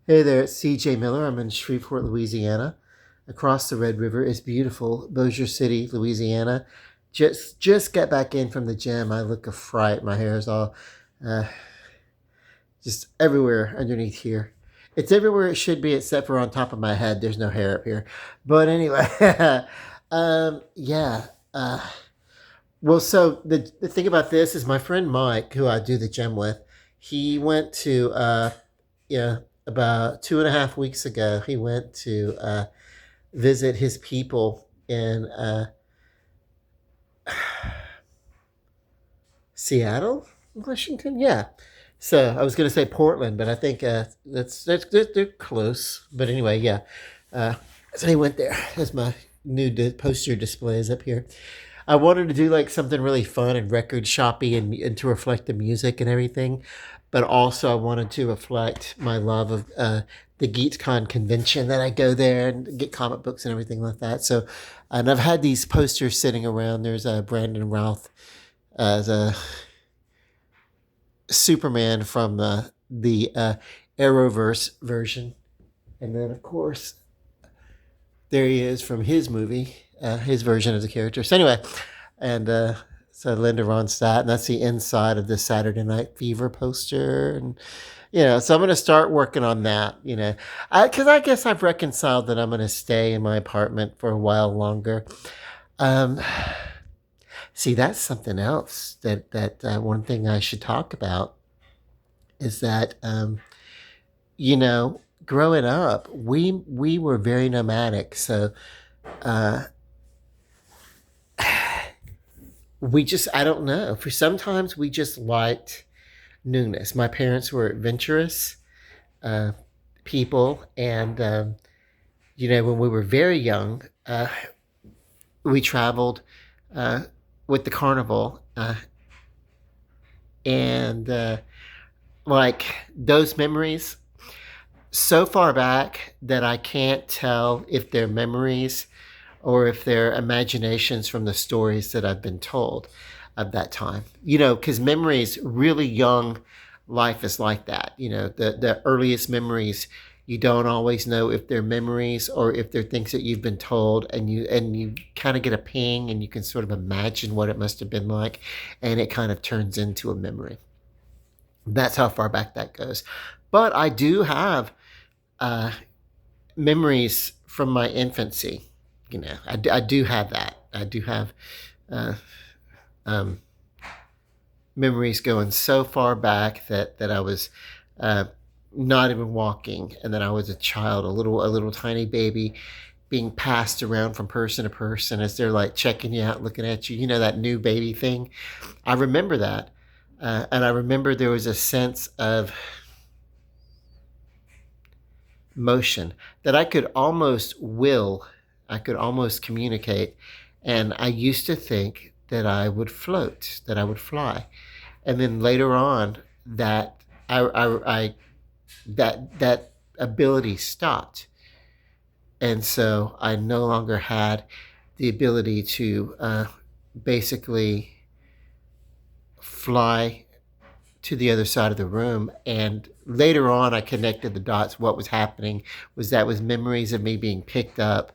Hey there, it's CJ Miller. I'm in Shreveport, Louisiana. Across the Red River is beautiful Bossier City, Louisiana. Just got back in from the gym. I look a fright. My hair is all uh, just everywhere underneath here. It's everywhere it should be except for on top of my head. There's no hair up here. But anyway, yeah. Well, so the thing about this is my friend Mike, who I do the gym with, he went to yeah, about 2.5 weeks ago, he went to visit his people in Seattle, Washington. Yeah. So I was going to say Portland, but I think that's they're close. But anyway, yeah. Uh, so he went there. That's my new poster displays up here. I wanted to do like something really fun and record shoppy and to reflect the music and everything, but also I wanted to reflect my love of the GeekCon convention that I go there and get comic books and everything like that. So, and I've had these posters sitting around. There's Brandon Routh as a Superman from the Arrowverse version, and then of course there he is from his movie, his version of the character. So anyway, and so Linda Ronstadt, and that's the inside of the Saturday Night Fever poster, and so I'm gonna start working on that. Because I guess I've reconciled that I'm gonna stay in my apartment for a while longer. Um, See, that's something else that one thing I should talk about is that growing up, we were very nomadic, so uh, we just I don't know. For sometimes we just liked newness. My parents were adventurous uh, people, and when we were very young, we traveled uh, with the carnival, and like those memories so far back that I can't tell if they're memories or if they're imaginations from the stories that I've been told of that time. Because memories, really young life is like that. The earliest memories, you don't always know if they're memories or if they're things that you've been told, and you kind of get a ping and you can sort of imagine what it must have been like, and it kind of turns into a memory. That's how far back that goes. But I do have uh, memories from my infancy. I do have that. I do have uh, um, memories going so far back that I was uh, not even walking, and then I was a child, a little tiny baby, being passed around from person to person as they're like checking you out, looking at you. That new baby thing. I remember that, and I remember there was a sense of motion that I could almost will, I could almost communicate. And I used to think that I would float, that I would fly. And then later on, that I that ability stopped, and so I no longer had the ability to basically fly to the other side of the room. And later on, I connected the dots. What was happening was memories of me being picked up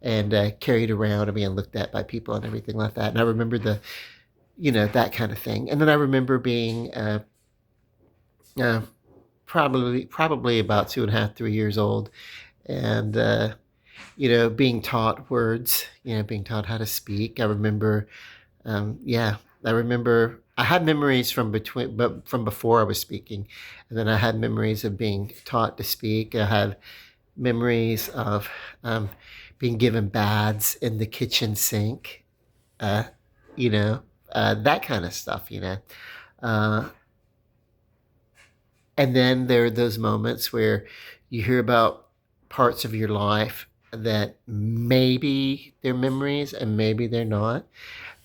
and carried around and being looked at by people and everything like that. And I remember that kind of thing. And then I remember being uh, probably about 2.5, 3 years old, and being taught words, being taught how to speak. I remember, I remember I had memories but from before I was speaking, and then I had memories of being taught to speak. I had memories of being given baths in the kitchen sink, uh, that kind of stuff. Uh, and then there are those moments where you hear about parts of your life that maybe they're memories and maybe they're not.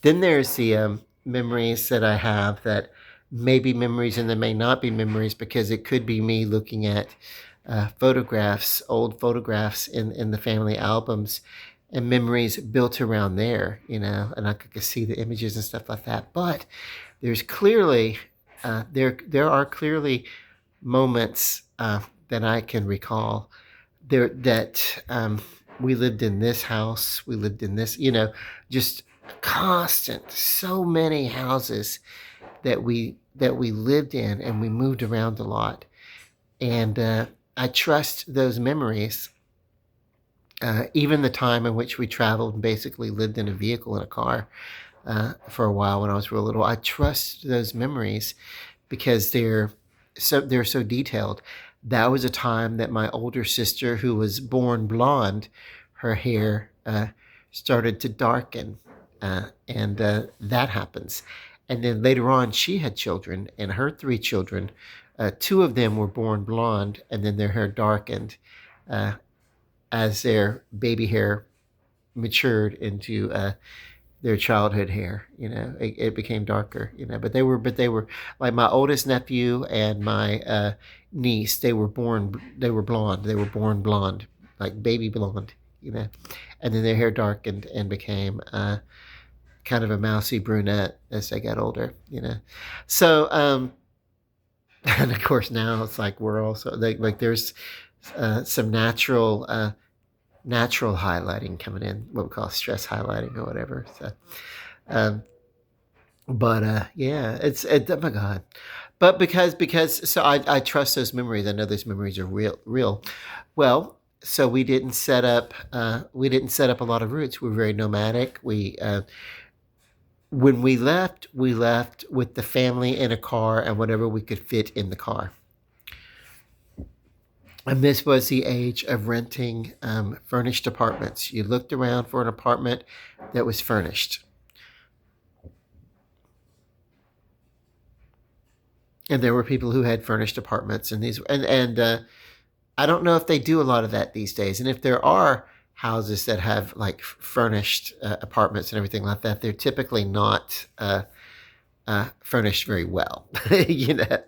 Then there's the memories that I have that may be memories and they may not be memories, because it could be me looking at old photographs in the family albums, and memories built around there, and I could see the images and stuff like that. But there's clearly, there are clearly moments that I can recall there that we lived in this house, we lived in this, just constant, so many houses that we lived in, and we moved around a lot. And I trust those memories. Even the time in which we traveled and basically lived in a vehicle in a car for a while when I was real little, I trust those memories because they're so detailed. That was a time that my older sister, who was born blonde, her hair started to darken, and that happens. And then later on, she had children, and her three children, two of them were born blonde, and then their hair darkened uh, as their baby hair matured into their childhood hair. It became darker. But they were like my oldest nephew and my niece. They were blonde. They were born blonde, like baby blonde. And then their hair darkened and became kind of a mousy brunette as they got older. So and of course now it's like we're also like there's some natural highlighting coming in, what we call stress highlighting or whatever. So, um, but yeah, oh my God. But because so I trust those memories. I know those memories are real. Well, so we didn't set up a lot of roots. We were very nomadic. When we left with the family in a car and whatever we could fit in the car. And this was the age of renting furnished apartments. You looked around for an apartment that was furnished. And there were people who had furnished apartments, and I don't know if they do a lot of that these days. And if there are houses that have like furnished apartments and everything like that, they're typically not furnished very well, you know.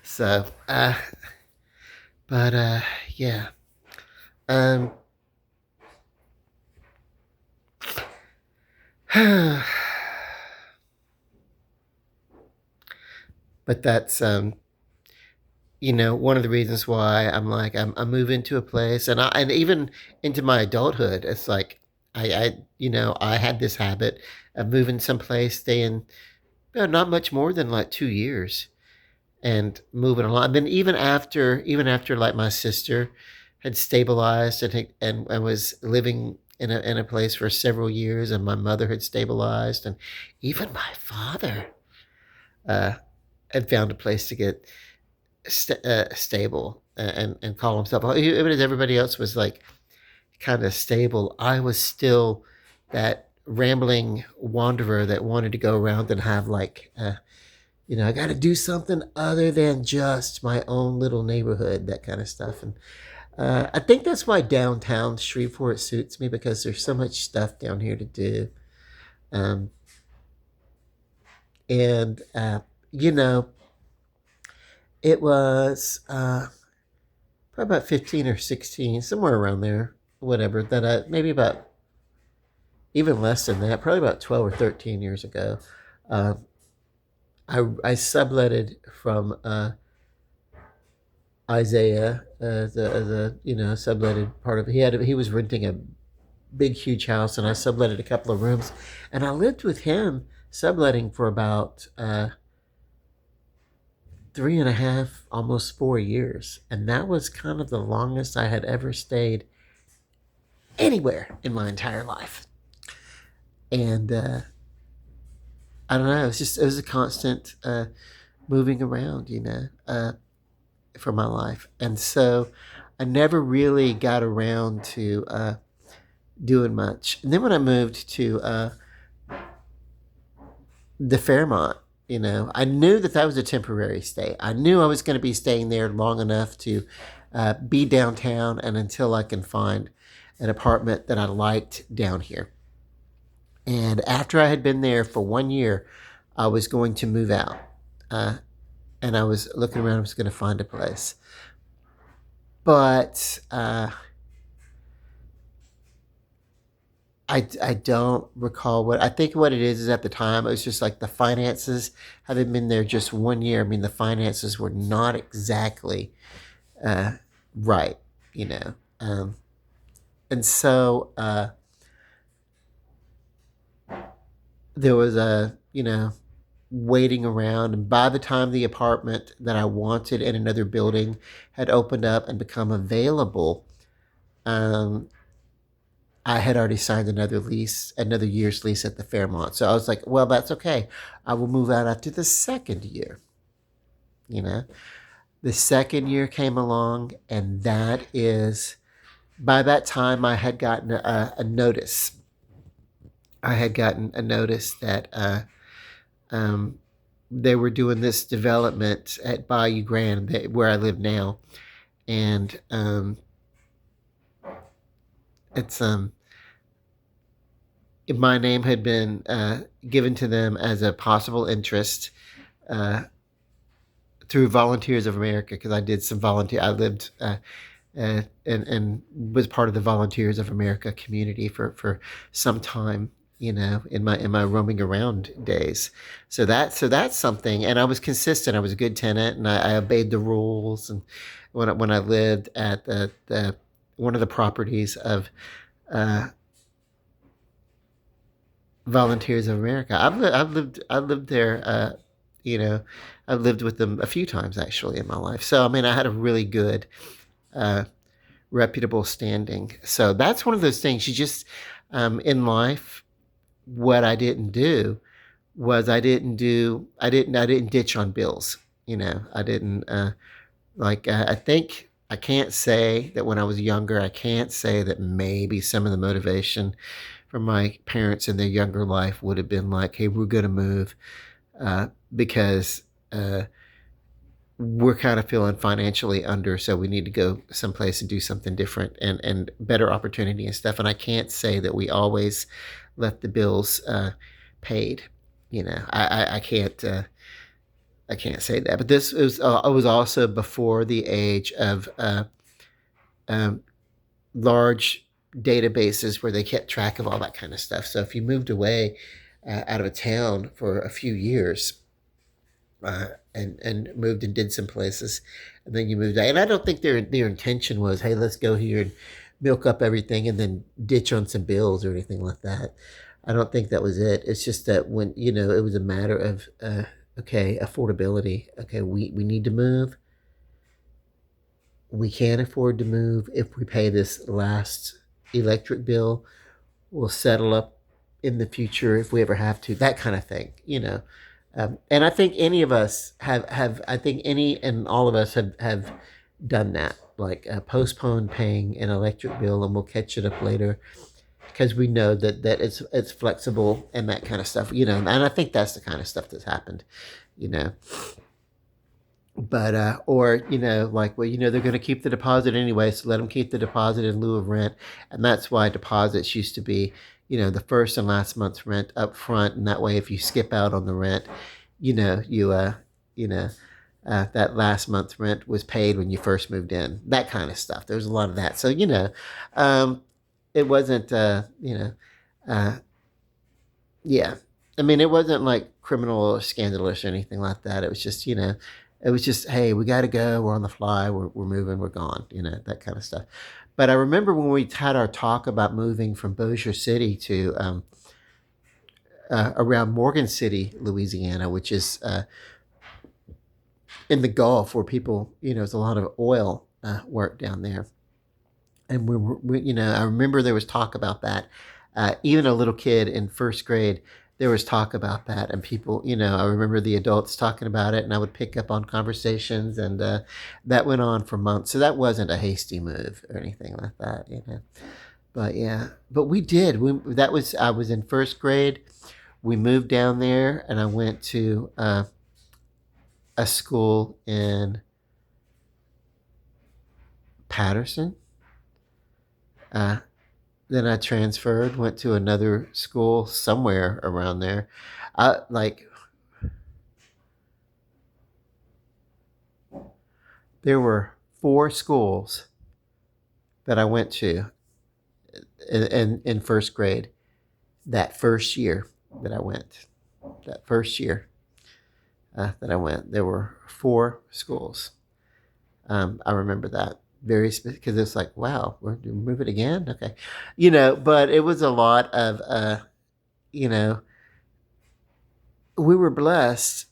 So, but yeah. Um, but that's one of the reasons why I'm moving to a place, and even into my adulthood, it's like I had this habit of moving someplace, staying not much more than like 2 years, and moving along. And then even after like my sister had stabilized and was living in a place for several years, and my mother had stabilized, and even my father uh, had found a place to get stable and call himself. Even as everybody else was like kind of stable, I was still that rambling wanderer that wanted to go around and have like I got to do something other than just my own little neighborhood, that kind of stuff. And I think that's why downtown Shreveport suits me, because there's so much stuff down here to do. Um, and you know it was probably about 15 or 16, somewhere around there, whatever, that maybe about even less than that, probably about 12 or 13 years ago, uh, I subletted from Isaiah as a subletted part of it. He was renting a big huge house, and I subletted a couple of rooms, and I lived with him subletting for about 3.5, almost 4 years, and that was kind of the longest I had ever stayed anywhere in my entire life. And I don't know, it was a constant moving around, for my life, and so I never really got around to doing much. And then when I moved to the Fairmont, I knew that was a temporary stay. I knew I was going to be staying there long enough to be downtown, and until I can find an apartment that I liked down here. And after I had been there for 1 year, I was going to move out. And I was looking around, I was going to find a place. But I don't recall what I think. What it is at the time, it was just like the finances, having been there just 1 year. I mean, the finances were not exactly right, you know. And so there was a, waiting around. And by the time the apartment that I wanted in another building had opened up and become available, um, I had already signed another year's lease at the Fairmont. So I was like, well, that's okay. I will move out after the second year. You know, the second year came along, and that is by that time I had gotten a notice. I had gotten a notice that um, they were doing this development at Bayou Grand, where I live now, and it's my name had been given to them as a possible interest uh, through Volunteers of America, because I did some volunteer. I lived and was part of the Volunteers of America community for some time. In my roaming around days. So that's something. And I was consistent. I was a good tenant, and I obeyed the rules. And when I lived at the one of the properties of uh, Volunteers of America. I've lived there. You know, I've lived with them a few times actually in my life. So I mean, I had a really good, uh, reputable standing. So that's one of those things. You just in life, what I didn't do was I didn't ditch on bills. I didn't I think I can't say that when I was younger. I can't say that maybe some of the motivation from my parents in their younger life would have been like, "Hey, we're going to move because we're kind of feeling financially under, so we need to go someplace and do something different and better opportunity and stuff." And I can't say that we always left the bills paid. I can't. I can't say that, but this was I was also before the age of um, large databases where they kept track of all that kind of stuff. So if you moved away out of a town for a few years and moved and did some places, and then you moved out, and I don't think their intention was, hey, let's go here and milk up everything and then ditch on some bills or anything like that. I don't think that was it. It's just that when it was a matter of okay, affordability. Okay, we need to move. We can't afford to move. If we pay this last electric bill, we'll settle up in the future if we ever have to. That kind of thing. And I think any of us have I think any and all of us have done that. Like postpone paying an electric bill, and we'll catch it up later because we know that it's flexible and that kind of stuff. And I think that's the kind of stuff that's happened. You know, but or like, well, they're going to keep the deposit anyway, so let them keep the deposit in lieu of rent. And that's why deposits used to be the first and last month's rent up front, and that way if you skip out on the rent, you know that last month's rent was paid when you first moved in, that kind of stuff. There's a lot of that. So um, it wasn't uh, yeah, I mean, it wasn't like criminal or scandalous or anything like that. It was just, hey, we got to go. We're on the fly. We're moving. We're gone. That kind of stuff. But I remember when we had our talk about moving from Bossier City to around Morgan City, Louisiana, which is in the Gulf, where people, there's a lot of oil work down there. And I remember there was talk about that. Even a little kid in first grade, there was talk about that, and people, I remember the adults talking about it, and I would pick up on conversations, and that went on for months. So that wasn't a hasty move or anything like that. But yeah, but we did. I was in first grade. We moved down there, and I went to a school in Patterson. Uh, then I transferred, went to another school somewhere around there. Like there were four schools that I went to in first grade that first year that I went. That first year that I went, there were four schools. I remember that. very specific because it's like, wow, we're moving again. Okay, but it was a lot of, you know, we were blessed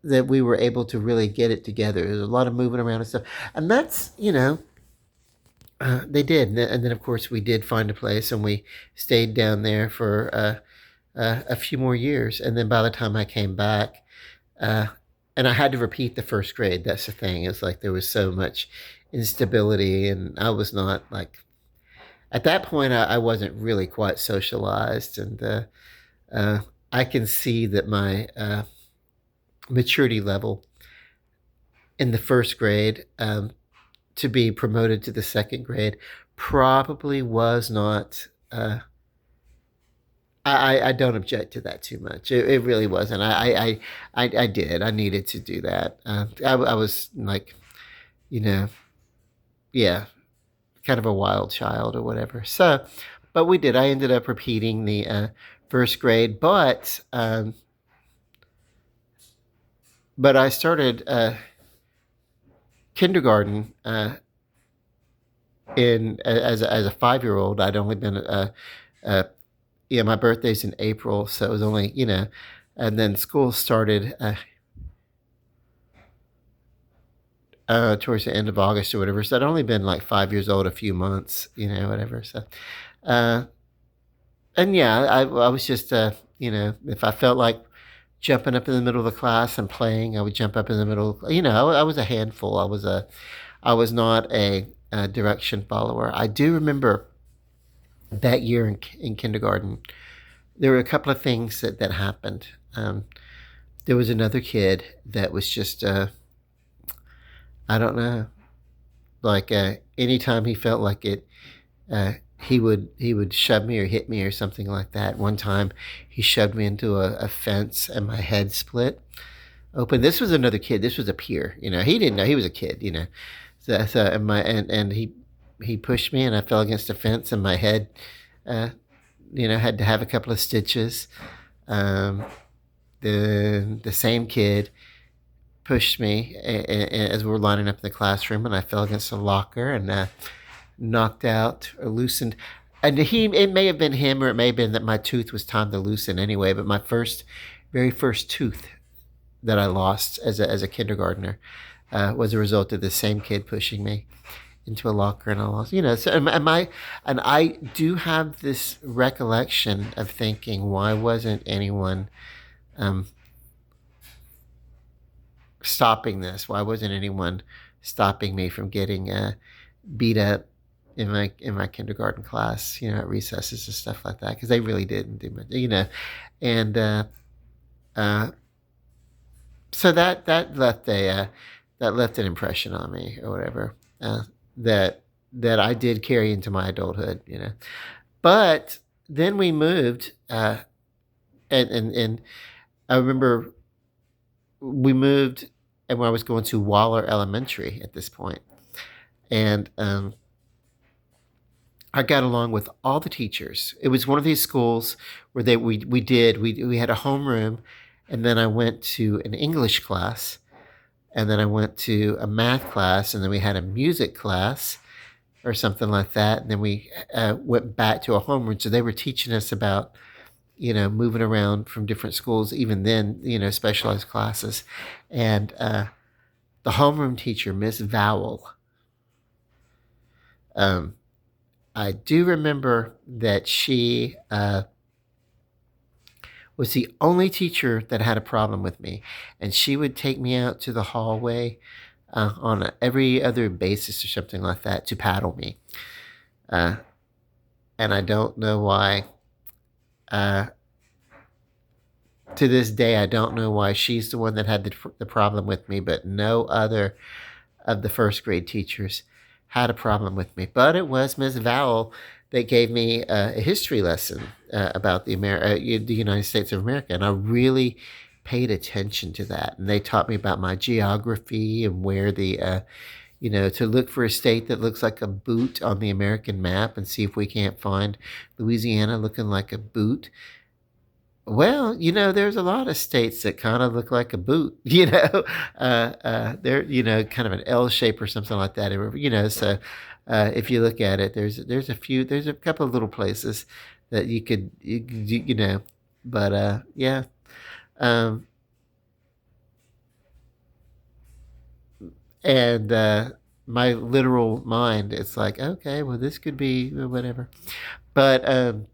that we were able to really get it together. There's a lot of moving around and stuff, and that's, they did, and then of course we did find a place, and we stayed down there for a few more years, and then by the time I came back, uh, and I had to repeat the first grade. That's the thing. It's like there was so much instability, and I was not like at that point. I wasn't really quite socialized, and uh, I can see that my maturity level in the first grade to be promoted to the second grade probably was not. I don't object to that too much. It really wasn't. I did. I needed to do that. I was like, you know, yeah, kind of a wild child or whatever. So, but we did. I ended up repeating the first grade, but I started kindergarten in as a 5-year-old. I'd only been yeah, my birthday's in April, so it was only, and then school started towards the end of August or whatever. So I'd only been like 5 years old, a few months, whatever. So, uh, and yeah, I was just, if I felt like jumping up in the middle of the class and playing, I would jump up in the middle. I was a handful. I was not a direction follower. I do remember that year in kindergarten, there were a couple of things that happened. There was another kid that was just, I don't know, like anytime he felt like it, he would shove me or hit me or something like that. One time, he shoved me into a fence and my head split open. This was another kid. This was a peer. He didn't know he was a kid. So and he pushed me and I fell against a fence and my head, uh, had to have a couple of stitches. Um, the same kid pushed me as we were lining up in the classroom, and I fell against a locker and knocked out or loosened. And it may have been him, or it may have been that my tooth was time to loosen anyway. But my very first tooth that I lost as a kindergartner was a result of the same kid pushing me into a locker, and I lost. So and I do have this recollection of thinking, why wasn't anyone um, stopping this? Why wasn't anyone stopping me from getting beat up in my kindergarten class? At recesses and stuff like that, because they really didn't do much. And uh, so that left an impression on me or whatever. That I did carry into my adulthood. But then we moved, and I remember we moved, and when I was going to Waller Elementary at this point, and I got along with all the teachers. It was one of these schools where we had a homeroom, and then I went to an English class, and then I went to a math class, and then we had a music class or something like that, and then we went back to a homeroom. So they were teaching us about moving around from different schools, even then, specialized classes. And the homeroom teacher, Miss Vowell, I do remember that she was the only teacher that had a problem with me. And she would take me out to the hallway on every other basis or something like that to paddle me. And I don't know why. To this day, I don't know why she's the one that had the problem with me, but no other of the first grade teachers had a problem with me. But it was Ms. Vowell that gave me a history lesson about the United States of America, and I really paid attention to that. And they taught me about my geography and where to look for a state that looks like a boot on the American map and see if we can't find Louisiana looking like a boot. Well, there's a lot of states that kind of look like a boot, they're, kind of an L shape or something like that. So if you look at it, there's a couple of little places that but yeah. Um, and my literal mind, it's like, okay, well, this could be whatever. But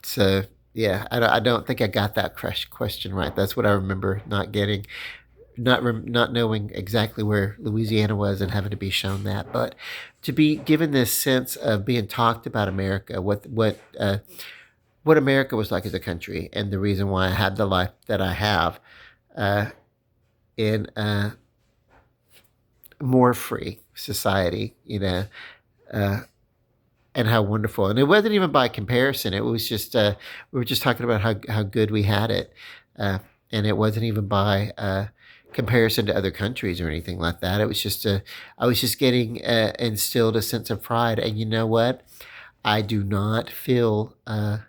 so yeah, I don't think I got that question right. That's what I remember not getting, not knowing exactly where Louisiana was and having to be shown that. But to be given this sense of being talked about America, what America was like as a country, and the reason why I had the life that I have, uh, in a more free society, uh, and how wonderful. And it wasn't even by comparison. It was just we were just talking about how good we had it, uh, and it wasn't even by comparison to other countries or anything like that. It was just I was just getting instilled a sense of pride. And you know what? I do not feel I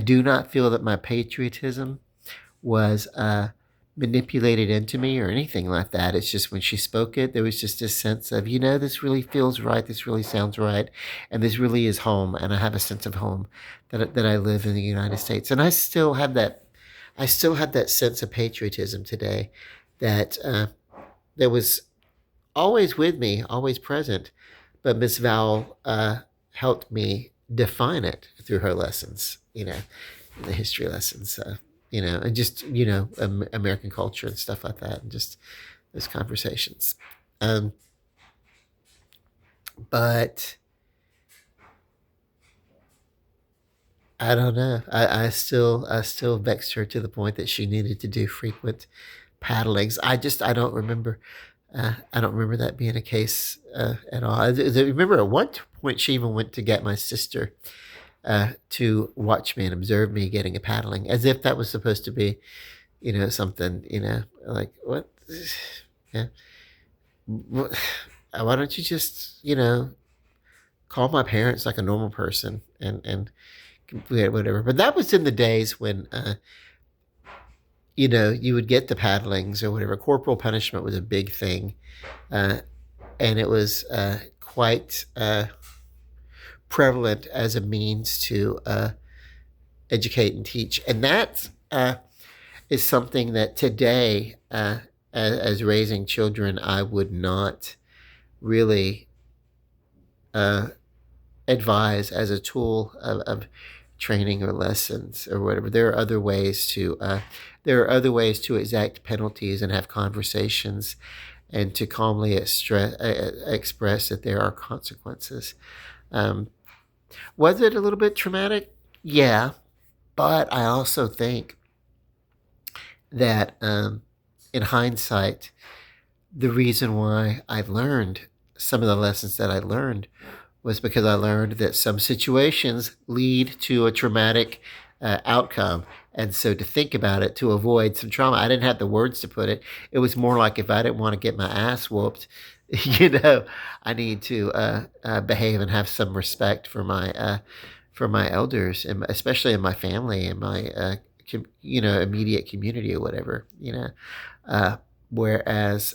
do not feel that my patriotism was manipulated into me or anything like that. It's just when she spoke it, there was just this sense of, this really feels right. This really sounds right. And this really is home. And I have a sense of home that I live in the United States. And I still had that sense of patriotism today that was always with me, always present. But Miss Val helped me define it through her lessons, the history lessons, and just, American culture and stuff like that, and just those conversations. Um, but I don't know. I still vexed her to the point that she needed to do frequent paddlings. I don't remember. I don't remember that being a case at all. I remember at one point she even went to get my sister to watch me and observe me getting a paddling, as if that was supposed to be, something, like what? Yeah. Why don't you just, call my parents like a normal person and yeah, whatever. But that was in the days when, you would get the paddlings or whatever. Corporal punishment was a big thing, uh, and it was quite prevalent as a means to educate and teach. And that is something that today, as raising children, I would not really uh, advise as a tool of training or lessons or whatever. There are other ways to exact penalties and have conversations and to calmly express that there are consequences. Um, was it a little bit traumatic? Yeah, but I also think that in hindsight, the reason why I learned some of the lessons that I learned was because I learned that some situations lead to a traumatic outcome. And so to think about it, to avoid some trauma, I didn't have the words to put it. It was more like if I didn't want to get my ass whooped, you know, I need to behave and have some respect for my elders, and especially in my family and my immediate community or whatever. Uh, whereas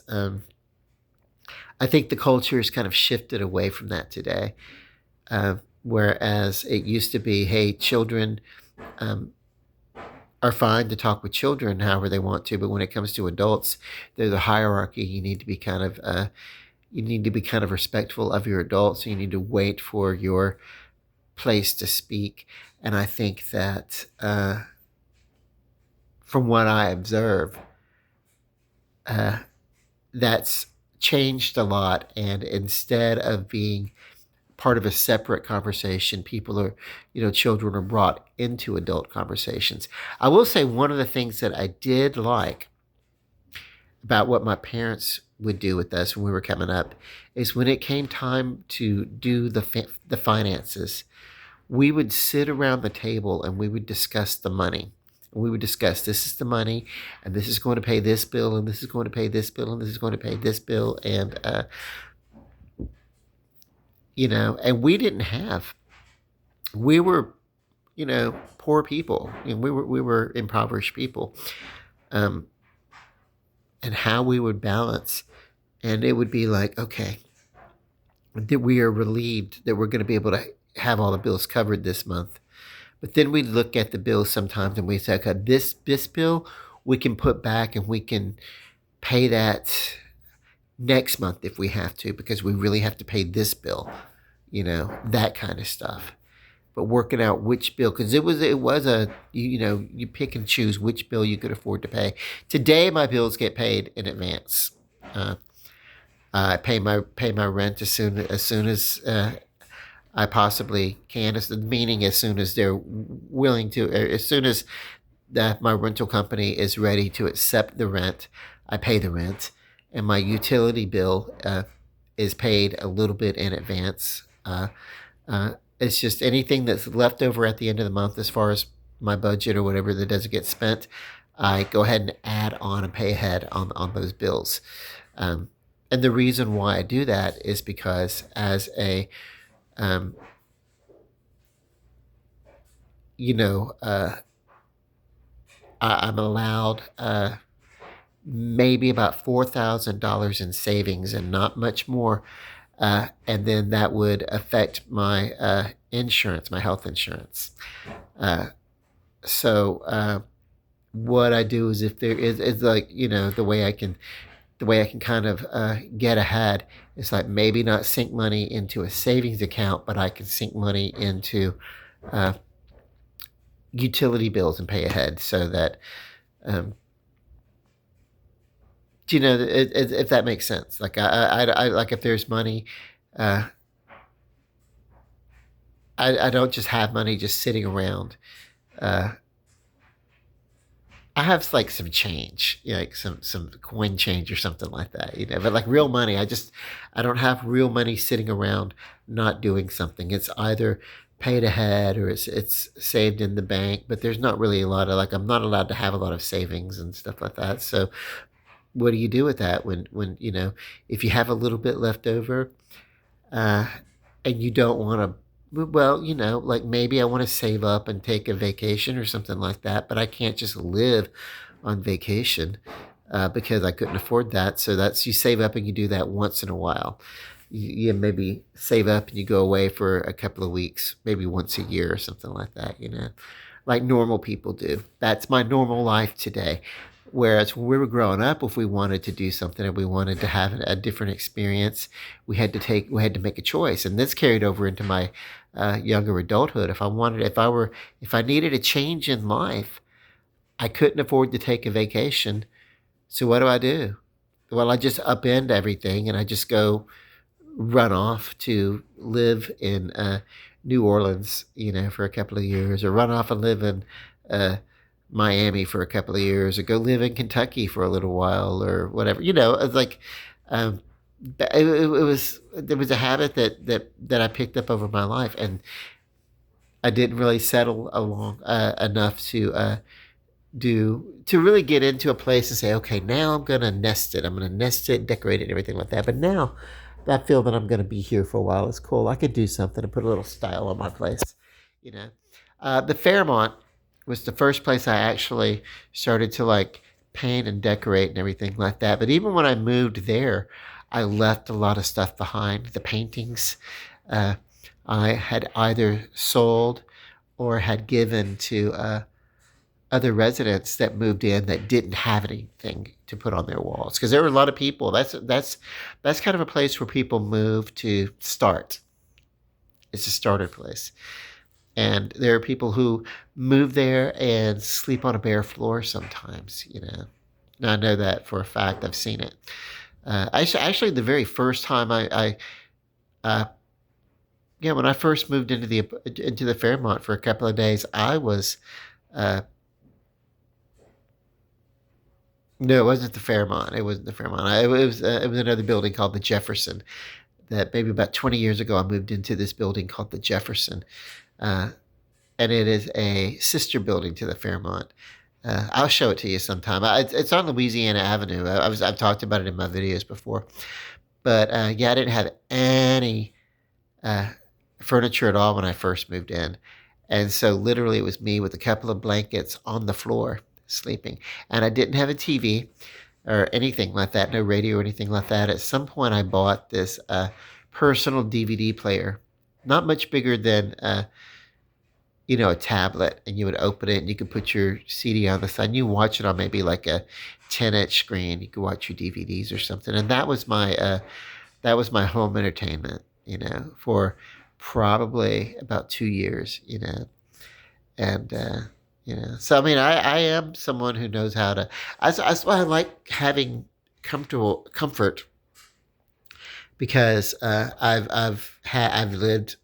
I think the culture has kind of shifted away from that today. Whereas it used to be, hey, children um, are fine to talk with children however they want to, but when it comes to adults, there's a hierarchy. You need to be kind of respectful of your adults. You need to wait for your place to speak. And I think that from what I observe, uh, that's changed a lot. And instead of being part of a separate conversation, children are brought into adult conversations. I will say one of the things that I did like about what my parents would do with us when we were coming up is when it came time to do the finances, we would sit around the table and we would discuss the money. And we would discuss, this is the money, and this is going to pay this bill, and this is going to pay this bill, and this is going to pay this bill, and and we didn't have we were, poor people. We were impoverished people, um, and how we would balance, and it would be like, okay, that we are relieved that we're going to be able to have all the bills covered this month. But then we look at the bills sometimes and we say, okay, this bill we can put back and we can pay that next month if we have to, because we really have to pay this bill, that kind of stuff. But working out which bill, because it was a, you pick and choose which bill you could afford to pay. Today my bills get paid in advance. Uh, I pay my rent as soon as I possibly can. Meaning as soon as they're willing to, as soon as that my rental company is ready to accept the rent, I pay the rent, and my utility bill is paid a little bit in advance. It's just anything that's left over at the end of the month, as far as my budget or whatever that doesn't get spent, I go ahead and add on and pay ahead on those bills. Um, and the reason why I do that is because as a um, you know, I'm allowed maybe about $4,000 in savings and not much more. And then that would affect my insurance, my health insurance. Uh, so what I do is, if there is like, the way I can kind of get ahead is like maybe not sink money into a savings account, but I can sink money into uh, utility bills and pay ahead, so that um, if that makes sense. Like I like, if there's money, uh, I don't just have money just sitting around. Uh, I have like some change, like some coin change or something like that, But like real money, I don't have real money sitting around not doing something. It's either paid ahead or it's saved in the bank. But there's not really a lot of, like, I'm not allowed to have a lot of savings and stuff like that. So what do you do with that when if you have a little bit left over, uh, and you don't want to? Well, like maybe I want to save up and take a vacation or something like that, but I can't just live on vacation because I couldn't afford that. So you save up and you do that once in a while. You maybe save up and you go away for a couple of weeks, maybe once a year or something like that, like normal people do. That's my normal life today. Whereas when we were growing up, if we wanted to do something and we wanted to have a different experience, we had to make a choice. And this carried over into my younger adulthood. If I needed a change in life, I couldn't afford to take a vacation. So what do I do? Well, I just upend everything and I just go run off to live in New Orleans, for a couple of years, or run off and live in uh, Miami for a couple of years, or go live in Kentucky for a little while, or whatever. It's like, um, it was a habit that I picked up over my life, and I didn't really settle along enough to really get into a place and say, okay, now I'm gonna nest it. I'm gonna nest it, decorate it, and everything like that. But now that I feel that I'm gonna be here for a while, it's cool. I could do something and put a little style on my place. You know, the Fairmont was the first place I actually started to like paint and decorate and everything like that. But even when I moved there, I left a lot of stuff behind. The paintings uh, I had either sold or had given to other residents that moved in that didn't have anything to put on their walls, because there were a lot of people. That's kind of a place where people move to start. It's a starter place, and there are people who move there and sleep on a bare floor sometimes. Now, I know that for a fact. I've seen it. Actually, the very first time uh, yeah, when I first moved into the Fairmont for a couple of days, I was uh, no, it wasn't the Fairmont. It wasn't the Fairmont. It was another building called the Jefferson. That maybe about 20 years ago, I moved into this building called the Jefferson, uh, and it is a sister building to the Fairmont. I'll show it to you sometime. It's on Louisiana Avenue. I've talked about it in my videos before, but yeah, I didn't have any uh, furniture at all when I first moved in. And so literally it was me with a couple of blankets on the floor sleeping. And I didn't have a TV or anything like that, no radio or anything like that. At some point, I bought this personal DVD player, not much bigger than a tablet, and you would open it and you could put your CD on the side. And you watch it on maybe like a 10-inch screen. You could watch your DVDs or something, and that was my home entertainment, for probably about 2 years, and so I mean, I am someone who knows how to. That's why I like having comfort because I've lived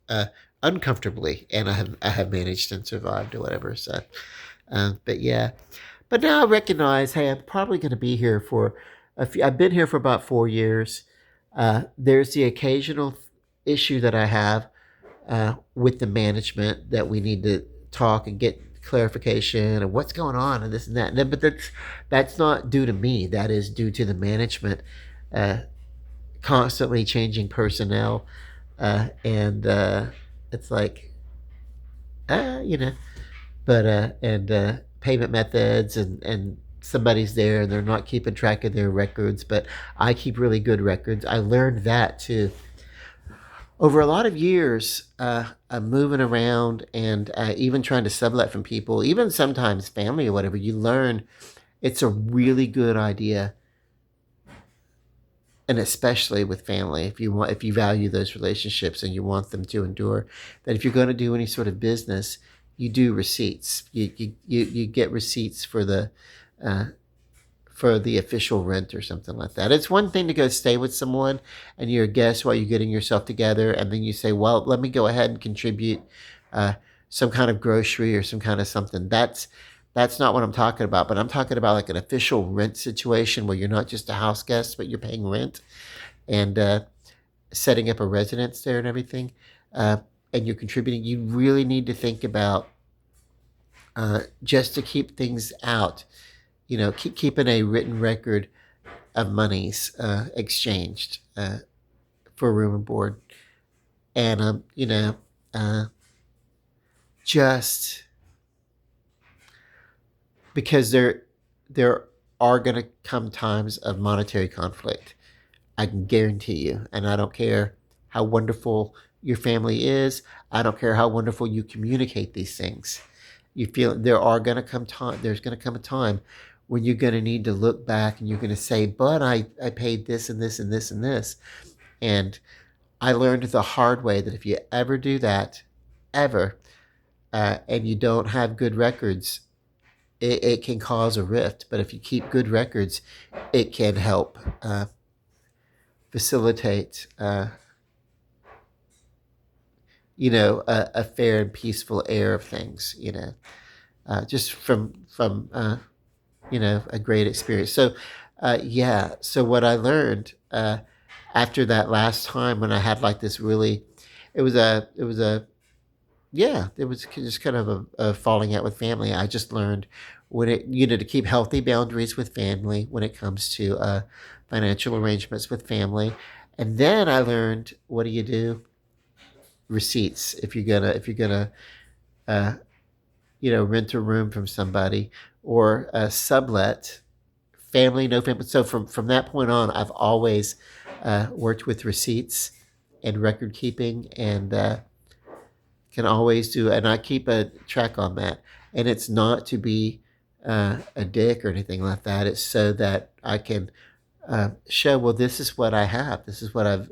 uncomfortably and I have managed and survived or whatever. So, but yeah, but now I recognize, hey, I'm probably going to be here for a few. I've been here for about 4 years. There's the occasional issue that I have with the management that we need to talk and get clarification and what's going on and this and that. But that's not due to me. That is due to the management uh, constantly changing personnel, and it's like, you know, but and payment methods and somebody's there and they're not keeping track of their records, but I keep really good records. I learned that too over a lot of years, moving around and even trying to sublet from people, even sometimes family or whatever. You learn it's a really good idea, and especially with family, if you value those relationships and you want them to endure, that if you're going to do any sort of business, you do receipts. You get receipts uh, for the official rent or something like that. It's one thing to go stay with someone and you're a guest while you're getting yourself together, and then you say, "Well, let me go ahead and contribute uh, some kind of grocery or some kind of something." That's not what I'm talking about. But I'm talking about like an official rent situation where you're not just a house guest, but you're paying rent and setting up a residence there and everything, uh, and you're contributing. You really need to think about just to keep things out. Keeping a written record of monies exchanged for room and board, and uh, just because there are going to come times of monetary conflict. I can guarantee you, and I don't care how wonderful your family is. I don't care how wonderful you communicate these things. You feel there are going to come time. There's going to come a time when you're going to need to look back and you're going to say, "But I paid this and this and this and this," and I learned the hard way that if you ever do that, ever, and you don't have good records, it can cause a rift. But if you keep good records, it can help facilitate, a fair and peaceful air of things. Just from a great experience. So, yeah. So what I learned after that last time when I had like this really, it was a yeah, it was just kind of a falling out with family. I just learned to keep healthy boundaries with family when it comes to financial arrangements with family. And then I learned, what do you do? Receipts. If you're gonna uh, rent a room from somebody or sublet, family, no family. So from that point on, I've always worked with receipts and record keeping, and can always do, and I keep a track on that. And it's not to be a dick or anything like that. It's so that I can show, well, this is what I have. This is what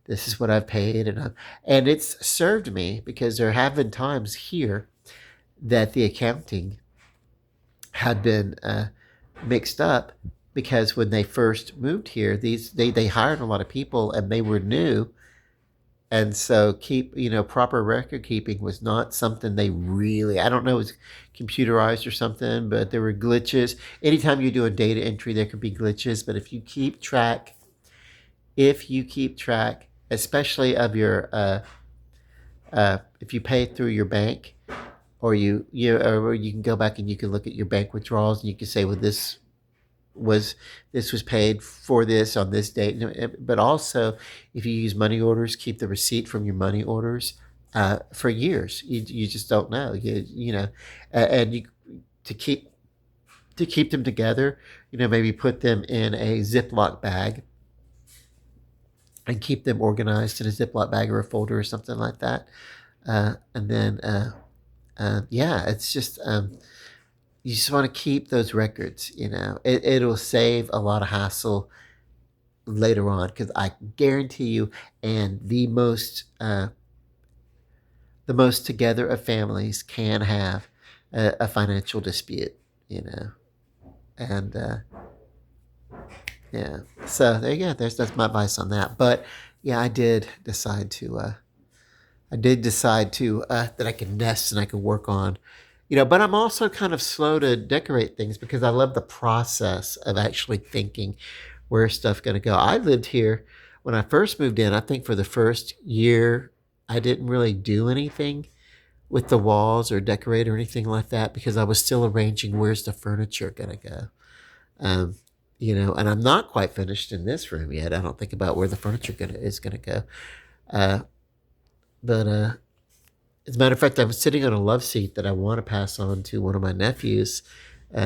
this is what I've paid, and it's served me because there have been times here that the accounting had been mixed up because when they first moved here, they hired a lot of people and they were new, and so proper record keeping was not something they really, I don't know, it was computerized or something, but there were glitches. Anytime you do a data entry, there could be glitches, but if you keep track, especially of your if you pay through your bank, or you can go back and you can look at your bank withdrawals and you can say, well, this was this was paid for this on this date. But also, if you use money orders, keep the receipt from your money orders for years. You just don't know. You know, and you to keep them together. You know, maybe put them in a Ziploc bag and keep them organized in a Ziploc bag or a folder or something like that. And then, yeah, it's just you just want to keep those records. You know, it'll save a lot of hassle later on because I guarantee you, and the most together of families can have a financial dispute. You know, and yeah, so there you go. That's my advice on that. But yeah, I did decide to that I could nest and I could work on, you know. But I'm also kind of slow to decorate things because I love the process of actually thinking where's stuff going to go. I lived here when I first moved in. I think for the first year, I didn't really do anything with the walls or decorate or anything like that because I was still arranging where's the furniture going to go. Um, you know, and I'm not quite finished in this room yet. I don't think about where the furniture is gonna go. Uh, but as a matter of fact, I'm sitting on a love seat that I want to pass on to one of my nephews.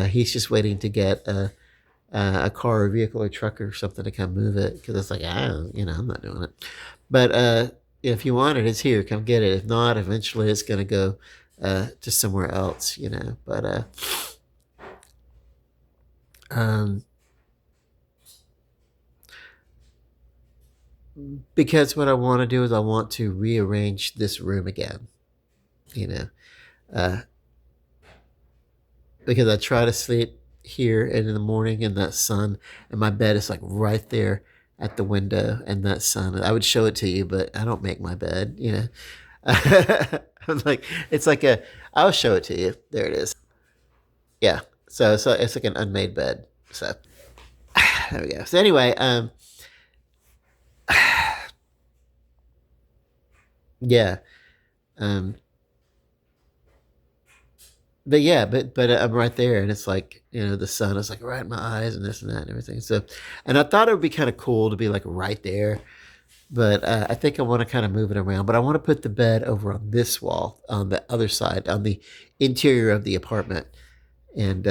He's just waiting to get a car or vehicle or truck or something to come move it because it's like I don't, you know, I'm not doing it. But if you want it, it's here. Come get it. If not, eventually it's gonna go to somewhere else. You know, but um because what I want to do is I want to rearrange this room again, you know, uh, because I try to sleep here and in the morning and that sun and my bed is like right there at the window and that sun. I would show it to you, but I don't make my bed, you know. I'm like, it's like I'll show it to you. There it is. Yeah. So it's like an unmade bed. So there we go. So anyway, yeah. Um, but yeah, but I'm right there, and it's like you know the sun is like right in my eyes, and this and that and everything. So, and I thought it would be kind of cool to be like right there, but I think I want to kind of move it around. But I want to put the bed over on this wall, on the other side, on the interior of the apartment, and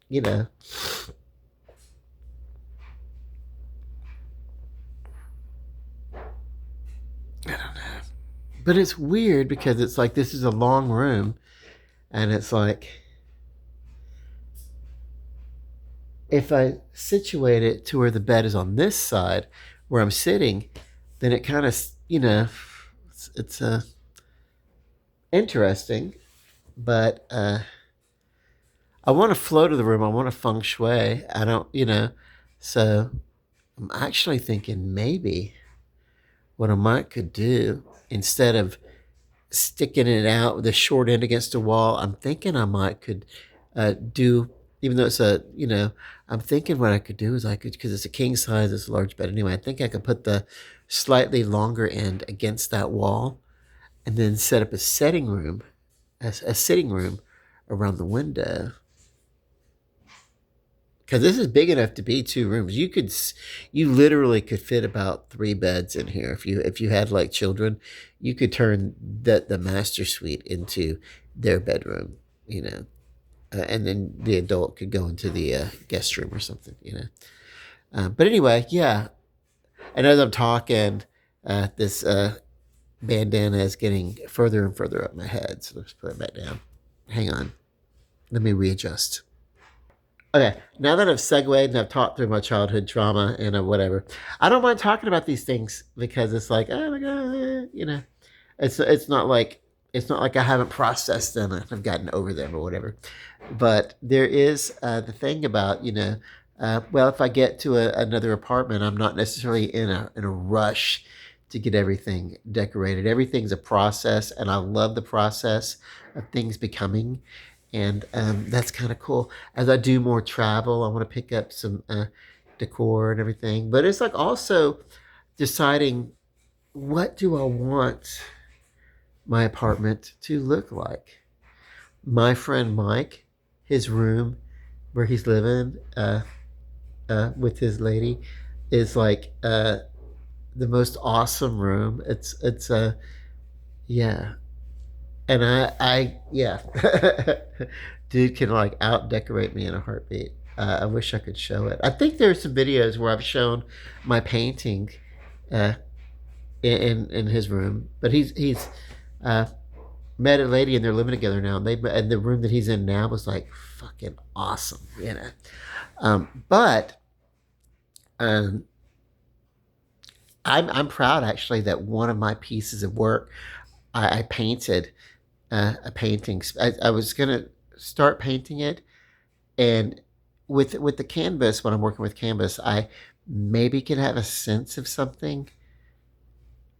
you know, I don't know. But it's weird because it's like this is a long room, and it's like if I situate it to where the bed is on this side, where I'm sitting, then it kind of, you know, it's interesting. But I want to flow to the room. I want to feng shui. I don't, you know. So I'm actually thinking maybe what I might could do instead of sticking it out with the short end against the wall, I'm thinking I might could do, even though it's a, you know, I'm thinking what I could do is I could, because it's a king size, it's a large bed anyway, I think I could put the slightly longer end against that wall and then set up a setting room, a sitting room around the window. Because this is big enough to be two rooms. You literally could fit about three beds in here. If you had like children, you could turn the master suite into their bedroom, you know, and then the adult could go into the guest room or something, you know. But anyway, yeah. And as I'm talking, this bandana is getting further and further up my head. So let's put it back down. Hang on. Let me readjust. Okay, now that I've segued and I've talked through my childhood trauma and whatever, I don't mind talking about these things because it's like, oh my god, you know, it's not like I haven't processed them and I've gotten over them or whatever. But there is the thing about you know, well, if I get to another apartment, I'm not necessarily in a rush to get everything decorated. Everything's a process, and I love the process of things becoming and that's kind of cool. As I do more travel, I want to pick up some decor and everything. But it's like also deciding what do I want my apartment to look like. My friend Mike, his room where he's living with his lady is like the most awesome room. It's yeah, and I yeah, dude can like out decorate me in a heartbeat. I wish I could show it. I think there's some videos where I've shown my painting uh, in his room, but he's uh, met a lady and they're living together now. And the room that he's in now was like fucking awesome, you know. But um, I'm proud actually that one of my pieces of work I painted a painting. I was gonna start painting it, and with the canvas when I'm working with canvas, I maybe can have a sense of something,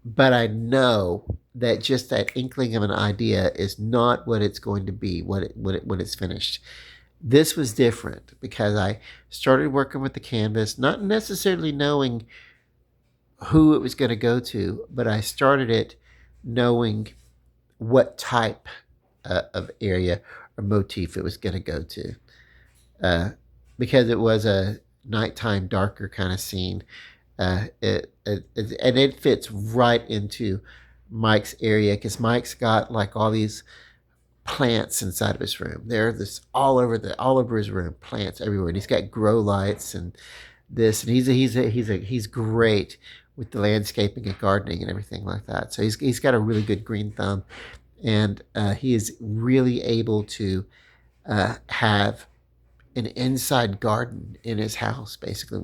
but I know that just that inkling of an idea is not what it's going to be when it's finished. This was different because I started working with the canvas, not necessarily knowing who it was going to go to, but I started it knowing what type of area or motif it was going to go to. Uh, because it was a nighttime, darker kind of scene. And it fits right into Mike's area because Mike's got like all these plants inside of his room. They're this all over his room, plants everywhere. And he's got grow lights and this, and he's great with the landscaping and gardening and everything like that. So he's got a really good green thumb, and he is really able to have an inside garden in his house, basically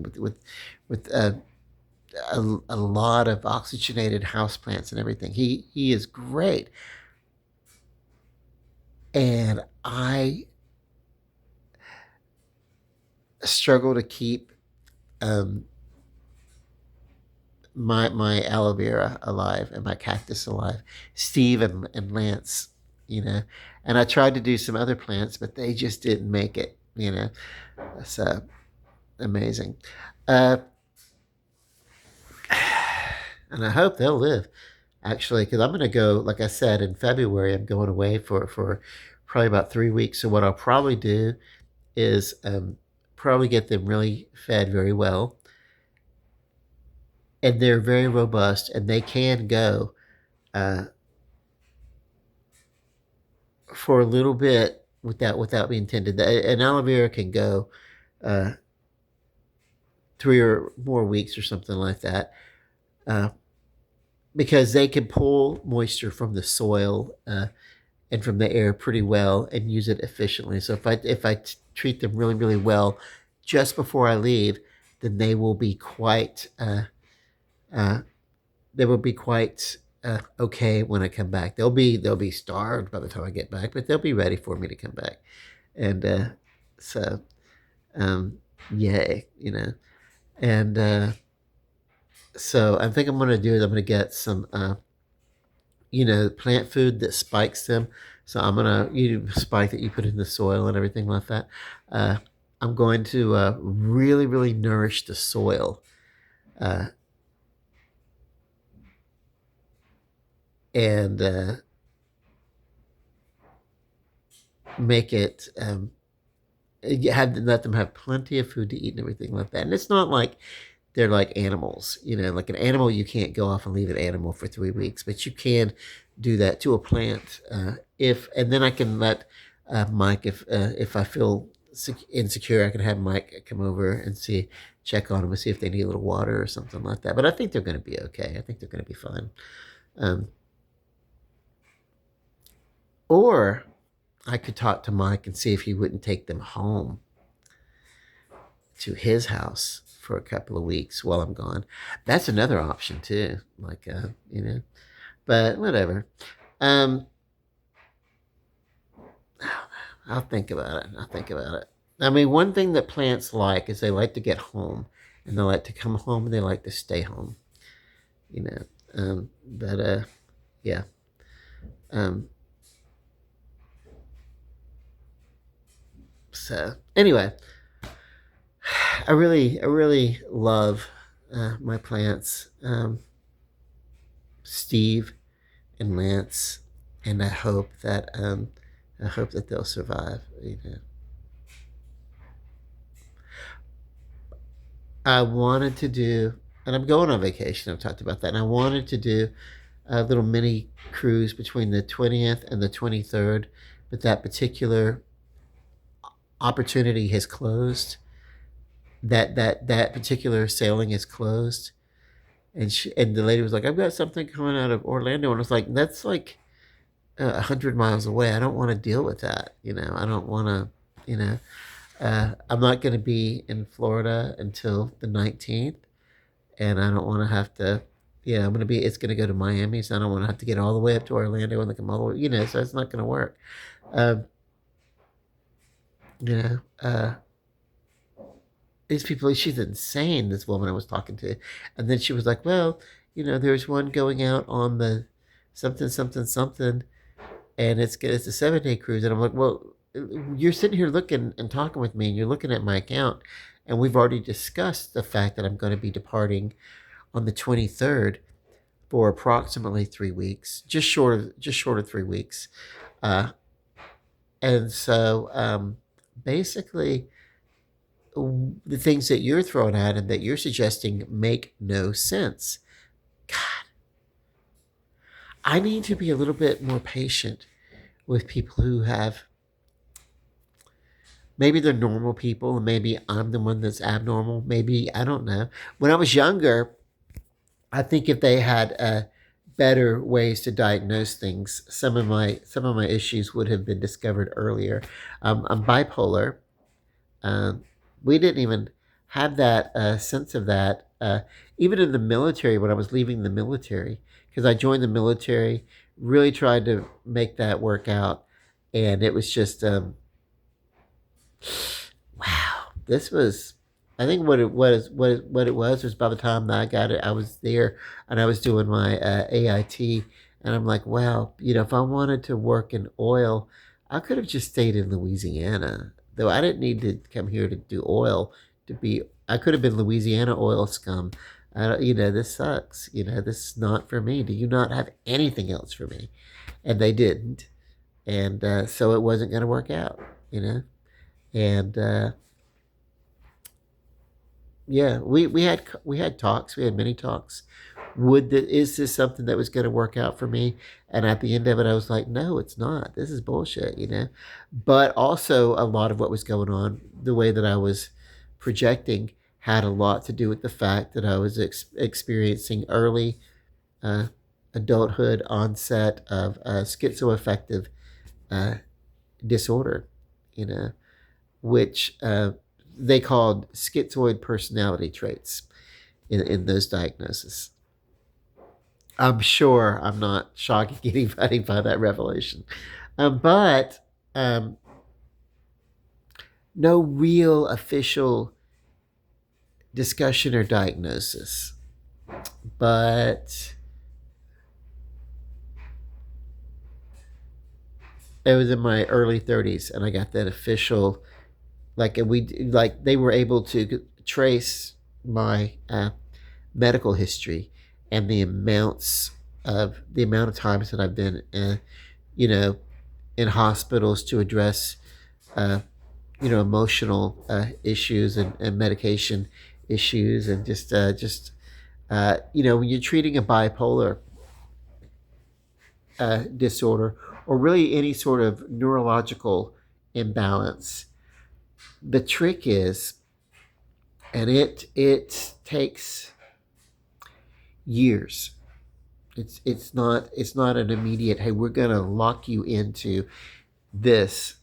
with a lot of oxygenated house plants and everything. He is great, and I struggle to keep um, my aloe vera alive and my cactus alive. Steve and Lance, you know, and I tried to do some other plants, but they just didn't make it. You know, so amazing. Uh, and I hope they'll live actually, because I'm going to go. Like I said, in February, I'm going away for probably about 3 weeks. So what I'll probably do is probably get them really fed very well, and they're very robust, and they can go uh, for a little bit without being tended. An aloe vera can go uh, 3 or more weeks or something like that. Uh, because they can pull moisture from the soil and from the air pretty well and use it efficiently. So if I treat them really really well just before I leave, then uh, they will be quite okay when I come back. They'll be starved by the time I get back, but they'll be ready for me to come back. And so um, yay, you know. And so I think I'm gonna do is I'm gonna get some plant food that spikes them. So I'm gonna spike that you put in the soil and everything like that. Uh, I'm going to really, really nourish the soil uh, and make it let them have plenty of food to eat and everything like that. And it's not like they're like animals, like an animal. You can't go off and leave an animal for 3 weeks, but you can do that to a plant. If and then I can let Mike, if I feel insecure, I can have Mike come over and check on them and see if they need a little water or something like that. But I think they're going to be okay. I think they're going to be fine. Um, or I could talk to Mike and see if he wouldn't take them home to his house for a couple of weeks while I'm gone. That's another option too. Like, but whatever. Um, I'll think about it. I'll think about it. I mean, one thing that plants like is they like to get home, and they like to come home, and they like to stay home. You know. But yeah. Um, so anyway, I really love my plants, Steve and Lance, and I hope that they'll survive. I wanted to do, and I'm going on vacation. I've talked about that, and I wanted to do a little mini cruise between the 20th and the 23rd, but that particular opportunity has closed. That particular sailing is closed, and the lady was like, "I've got something coming out of Orlando," and I was like, "That's like 100 miles away. I don't want to deal with that. I don't want to. You know, I'm not going to be in Florida until the 19th, and I don't want to have to. Yeah, I'm going to be. It's going to go to Miami, so I don't want to have to get all the way up to Orlando and then come all the way. So it's not going to work. Um, you know, uh, these people. She's insane. This woman I was talking to, and then she was like, "Well, there's one going out on the something something something, and it's a 7 day cruise." And I'm like, "Well, you're sitting here looking and talking with me, and you're looking at my account, and we've already discussed the fact that I'm going to be departing on the 23rd for approximately 3 weeks, just short of 3 weeks, uh, and so basically." The things that you're throwing out and that you're suggesting make no sense. God, I need to be a little bit more patient with people who have, maybe they're normal people and maybe I'm the one that's abnormal. Maybe, I don't know. When I was younger, I think if they had better ways to diagnose things, some of my issues would have been discovered earlier. I'm bipolar. Um, we didn't even have that sense of that, even in the military when I was leaving the military, because I joined the military, really tried to make that work out, and it was just wow. This was, I think what it was by the time that I got it, I was there and I was doing my AIT, and I'm like, wow, if I wanted to work in oil, I could have just stayed in Louisiana. Though I didn't need to come here to do oil to be. I could have been Louisiana oil scum. I don't, this sucks. This is not for me. Do you not have anything else for me? And they didn't, and so it wasn't going to work out. And yeah, we had talks. We had many talks. Is this something that was going to work out for me? And at the end of it, I was like, no, it's not. This is bullshit. But also, a lot of what was going on, the way that I was projecting, had a lot to do with the fact that I was experiencing early uh, adulthood onset of schizoaffective uh, disorder. You know, which they called schizoid personality traits in those diagnoses. I'm sure I'm not shocking anybody by that revelation. But no real official discussion or diagnosis. But it was in my early 30s, and I got that official. They were able to trace my medical history and the amount of times that I've been, you know, in hospitals to address, uh, emotional issues and medication issues, and when you're treating a bipolar disorder, or really any sort of neurological imbalance, the trick is, and it takes years. It's not an immediate. Hey, we're gonna lock you into this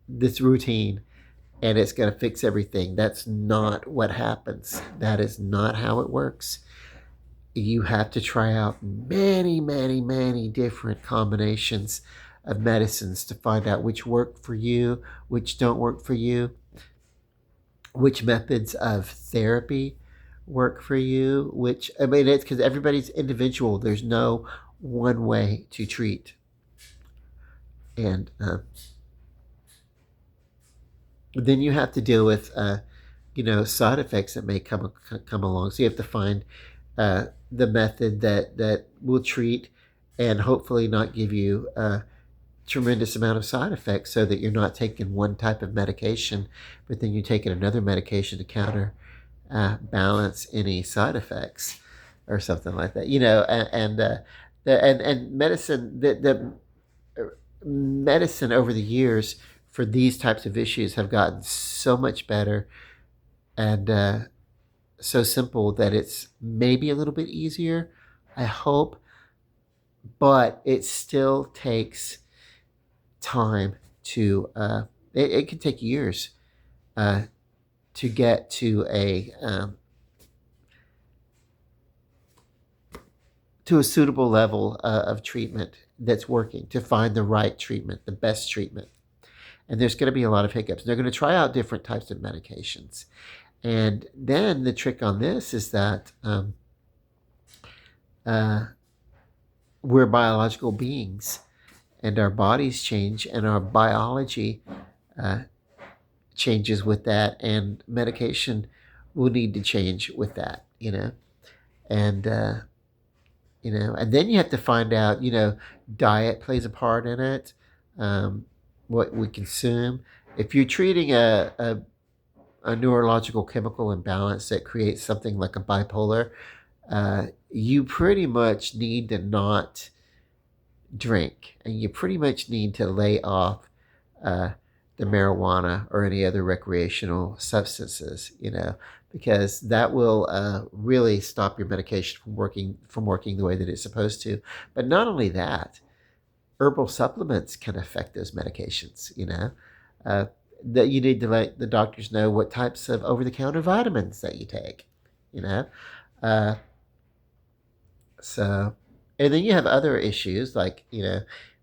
this routine, and it's gonna fix everything. That's not what happens. That is not how it works. You have to try out many, many, many different combinations of medicines to find out which work for you, which don't work for you, which methods of therapy work for you, it's because everybody's individual. There's no one way to treat. And then you have to deal with, side effects that may come along. So you have to find the method that will treat and hopefully not give you tremendous amount of side effects, so that you're not taking one type of medication, but then you're taking another medication to counter balance any side effects or something like that. And medicine, the medicine over the years for these types of issues have gotten so much better, and so simple that it's maybe a little bit easier, I hope, but it still takes time to, it can take years uh, to get to a suitable level of treatment that's working, to find the right treatment, the best treatment. And there's going to be a lot of hiccups. They're going to try out different types of medications. And then the trick on this is that uh, we're biological beings, and our bodies change, and our biology uh, changes with that, and medication will need to change with that, and and then you have to find out, diet plays a part in it, what we consume. If you're treating a neurological chemical imbalance that creates something like a bipolar, you pretty much need to not drink, and you pretty much need to lay off uh, the marijuana or any other recreational substances, because that will really stop your medication from working the way that it's supposed to. But not only that, herbal supplements can affect those medications. Uh, that you need to let the doctors know what types of over-the-counter vitamins that you take. You know, uh, so, and then you have other issues like,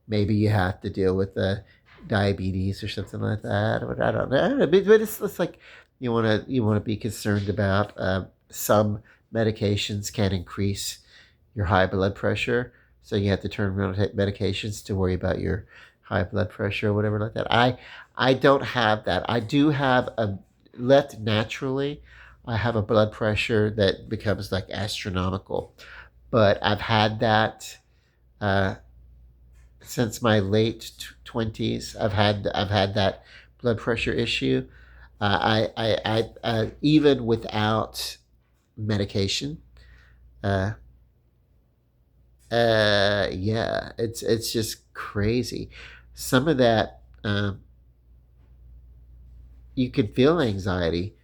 maybe you have to deal with the diabetes or something like that, or I don't know, but it's like you want to be concerned about some medications can increase your high blood pressure, so you have to turn around and take medications to worry about your high blood pressure or whatever like that. I don't have that. I do have a left naturally. I have a blood pressure that becomes like astronomical, but I've had that uh, since my late 20s. I've had that blood pressure issue. Even without medication. Uh, yeah, it's just crazy. Some of that, you can feel anxiety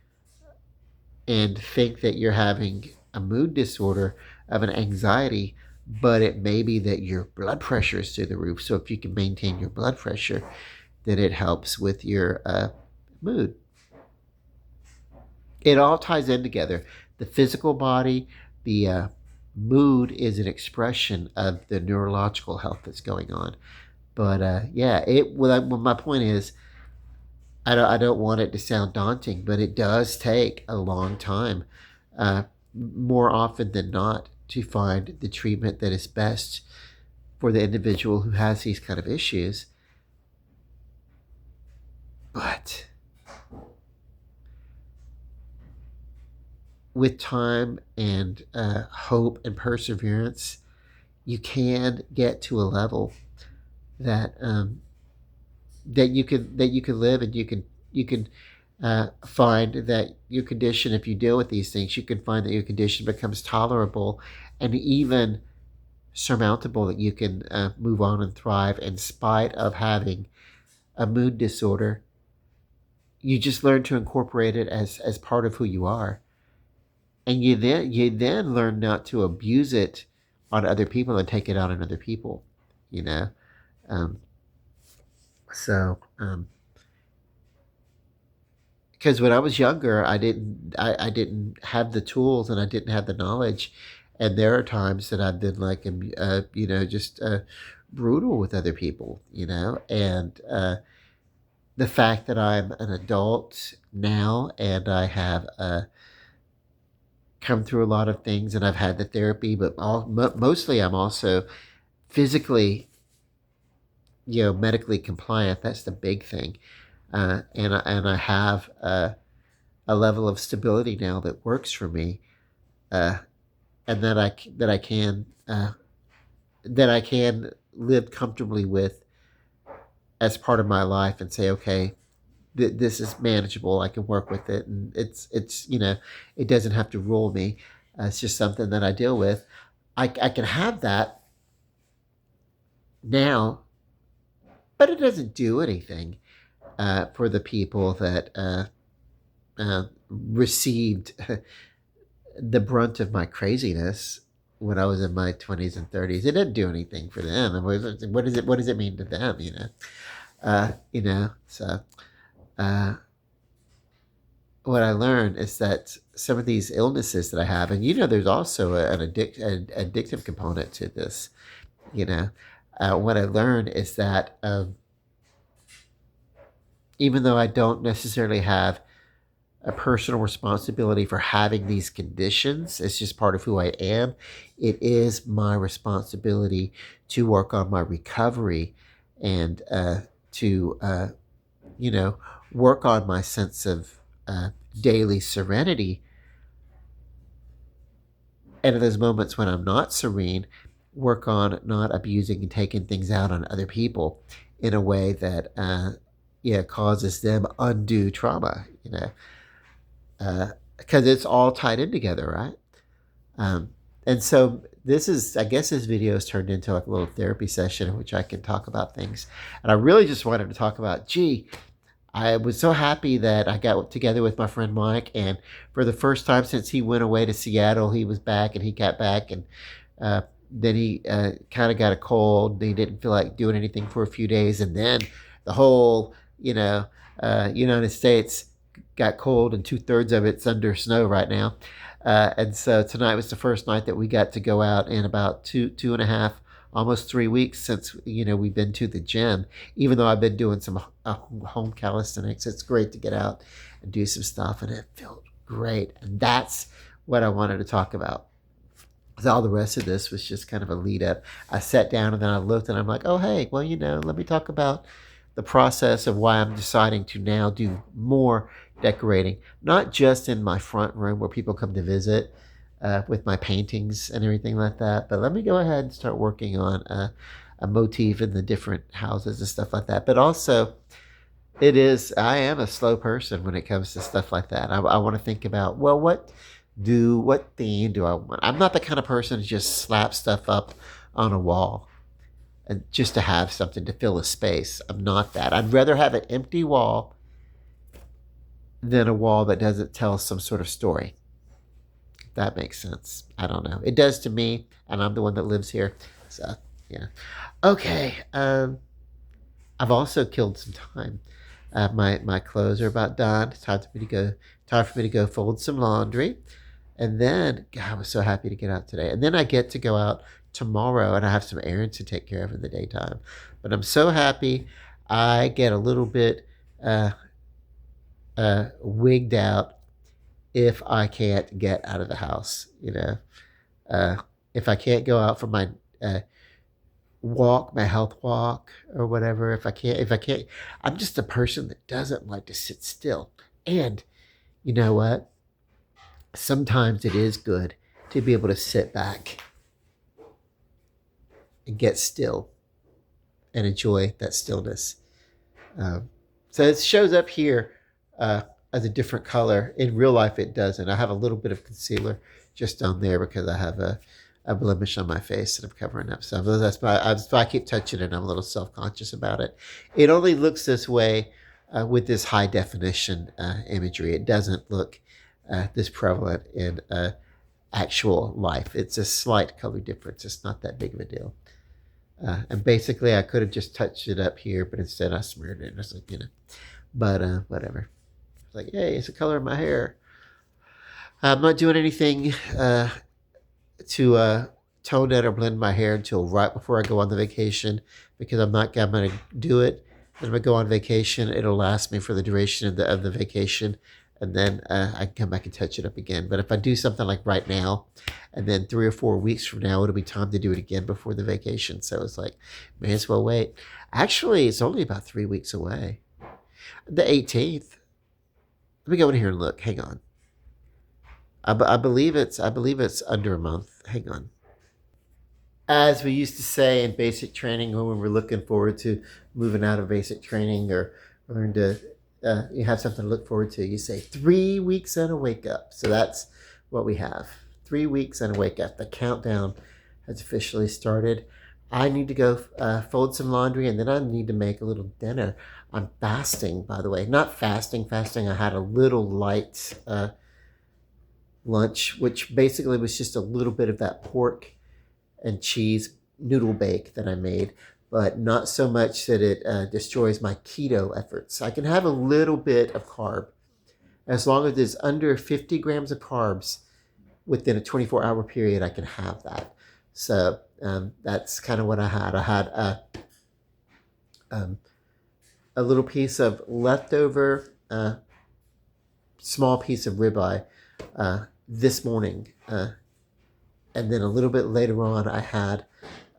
and think that you're having a mood disorder of an anxiety, but it may be that your blood pressure is through the roof. So if you can maintain your blood pressure, then it helps with your mood. It all ties in together. The physical body, the mood is an expression of the neurological health that's going on. But yeah, well, my point is, I don't want it to sound daunting, but it does take a long time, more often than not, to find the treatment that is best for the individual who has these kind of issues. But with time and hope and perseverance, you can get to a level that that you can live, and you can find that your condition, if you deal with these things, you can find that your condition becomes tolerable and even surmountable. That you can move on and thrive in spite of having a mood disorder. You just learn to incorporate it as part of who you are, and you then learn not to abuse it on other people and take it out on other people. You know, um, so. Because when I was younger, I didn't have the tools, and I didn't have the knowledge, and there are times that I've been like, just brutal with other people, and the fact that I'm an adult now, and I have come through a lot of things, and I've had the therapy, but mostly I'm also physically, medically compliant. That's the big thing, and I have a level of stability now that works for me, uh, and that I can live comfortably with as part of my life and say, okay, this is manageable. I can work with it, and it's it doesn't have to rule me. It's just something that I deal with. I can have that now, but it doesn't do anything for the people that received the brunt of my craziness when I was in my 20s and 30s. It didn't do anything for them. And what does it mean to them? So uh, what I learned is that some of these illnesses that I have, and there's also an addictive component to this. You know, what I learned is that even though I don't necessarily have a personal responsibility for having these conditions, it's just part of who I am. It is my responsibility to work on my recovery and to work on my sense of daily serenity. And in those moments when I'm not serene, work on not abusing and taking things out on other people in a way that causes them undue trauma. Because it's all tied in together, right? And so I guess this video has turned into like a little therapy session in which I can talk about things. And I really just wanted to talk about, I was so happy that I got together with my friend Mike, and for the first time since he went away to Seattle, he was back and he got back, and then he kind of got a cold. He didn't feel like doing anything for a few days, and then the whole, United States got cold, and 2/3 of it's under snow right now. And so tonight was the first night that we got to go out in about two and a half, almost 3 weeks since we've been to the gym. Even though I've been doing some home calisthenics, it's great to get out and do some stuff, and it felt great. And that's what I wanted to talk about. So all the rest of this was just kind of a lead up. I sat down and then I looked and I'm like, oh hey, well let me talk about the process of why I'm deciding to now do more decorating, not just in my front room where people come to visit with my paintings and everything like that, but let me go ahead and start working on a motif in the different houses and stuff like that. But also, I am a slow person when it comes to stuff like that. I want to think about, well, what theme do I want? I'm not the kind of person to just slap stuff up on a wall and just to have something to fill a space. I'm not that. I'd rather have an empty wall than a wall that doesn't tell some sort of story. If that makes sense. I don't know. It does to me, and I'm the one that lives here. So, yeah. Okay. I've also killed some time. My clothes are about done. It's time for me to go fold some laundry. And then, God, I was so happy to get out today. And then I get to go out tomorrow, and I have some errands to take care of in the daytime. But I'm so happy. I get a little bit wigged out if I can't get out of the house. If I can't go out for my walk, my health walk or whatever. If I can't, I'm just a person that doesn't like to sit still. And you know what? Sometimes it is good to be able to sit back and get still and enjoy that stillness. So it shows up here as a different color. In real life, it doesn't. I have a little bit of concealer just on there because I have a blemish on my face that I'm covering up. So that's why I keep touching it. I'm a little self-conscious about it. It only looks this way with this high definition imagery. It doesn't look this prevalent in actual life. It's a slight color difference. It's not that big of a deal. And basically, I could have just touched it up here, but instead I smeared it. It's like, but whatever. It's like, hey, it's the color of my hair. I'm not doing anything to tone it or blend my hair until right before I go on the vacation, because I'm going to do it. Then I'm going to go on vacation. It'll last me for the duration of the vacation. And then I can come back and touch it up again. But if I do something like right now, and then 3 or 4 weeks from now, it'll be time to do it again before the vacation. So it's like, may as well wait. Actually, it's only about 3 weeks away. The 18th. Let me go in here and look. Hang on. I believe it's under a month. Hang on. as we used to say in basic training when we were looking forward to moving out of basic training or learn to you have something to look forward to, you say 3 weeks and a wake up. So that's what we have. 3 weeks and a wake up. The countdown has officially started. I need to go fold some laundry, and then I need to make a little dinner. I'm fasting, by the way. Not fasting. I had a little light lunch, which basically was just a little bit of that pork and cheese noodle bake that I made, but not so much that it destroys my keto efforts. I can have a little bit of carb as long as it's under 50 grams of carbs within a 24-hour period. I can have that. So that's kind of what I had. I had a little piece of leftover small piece of ribeye this morning. And then a little bit later on, I had,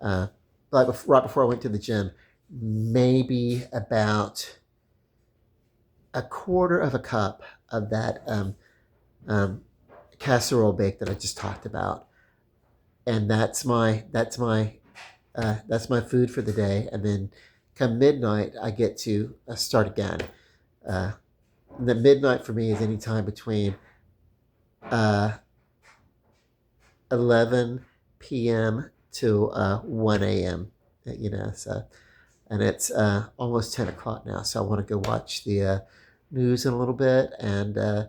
right before I went to the gym, maybe about a quarter of a cup of that casserole bake that I just talked about, and that's my food for the day. And then come midnight, I get to start again. The midnight for me is any time between 11 p.m. to 1 a.m. So, and it's almost 10 o'clock now. So I want to go watch the news in a little bit and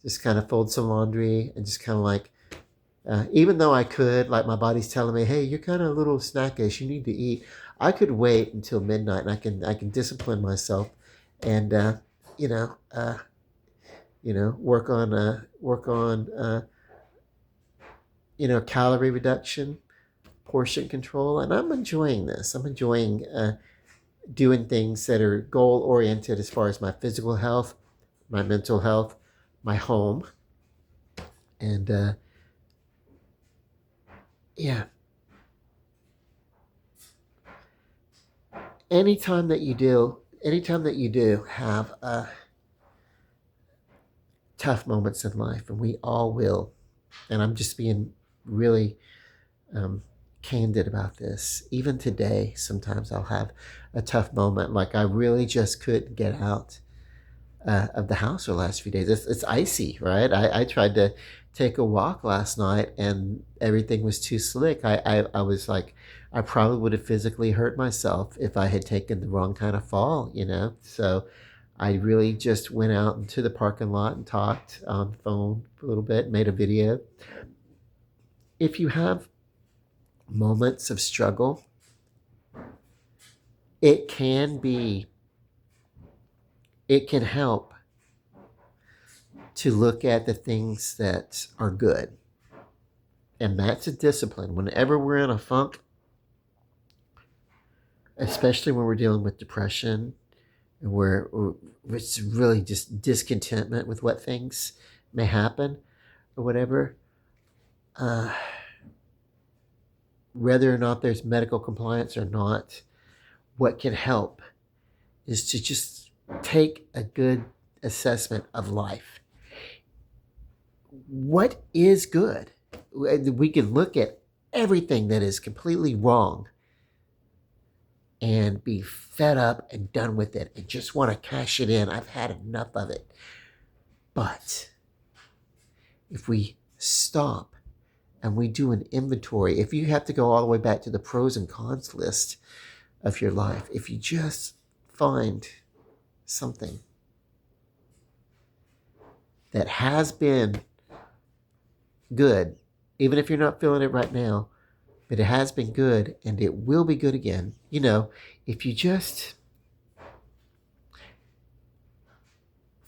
just kind of fold some laundry and just kind of like, even though I could, like my body's telling me, hey, you're kind of a little snackish, you need to eat. I could wait until midnight and I can discipline myself and, work on calorie reduction, portion control, and I'm enjoying this. I'm enjoying doing things that are goal oriented as far as my physical health, my mental health, my home, and yeah. Anytime that you do have tough moments in life, and we all will, and I'm just being really candid about this. Even today, sometimes I'll have a tough moment, like I really just couldn't get out of the house for the last few days. It's icy, right? I tried to take a walk last night, and everything was too slick. I was like, I probably would have physically hurt myself if I had taken the wrong kind of fall, So I really just went out into the parking lot and talked on the phone for a little bit, made a video. If you have moments of struggle, it can help to look at the things that are good. And that's a discipline. Whenever we're in a funk, especially when we're dealing with depression, and it's really just discontentment with what things may happen or whatever, whether or not there's medical compliance or not, what can help is to just take a good assessment of life. What is good? We can look at everything that is completely wrong and be fed up and done with it and just want to cash it in. I've had enough of it. But if we stop and we do an inventory, if you have to go all the way back to the pros and cons list of your life, if you just find something that has been good, even if you're not feeling it right now, but it has been good and it will be good again. If you just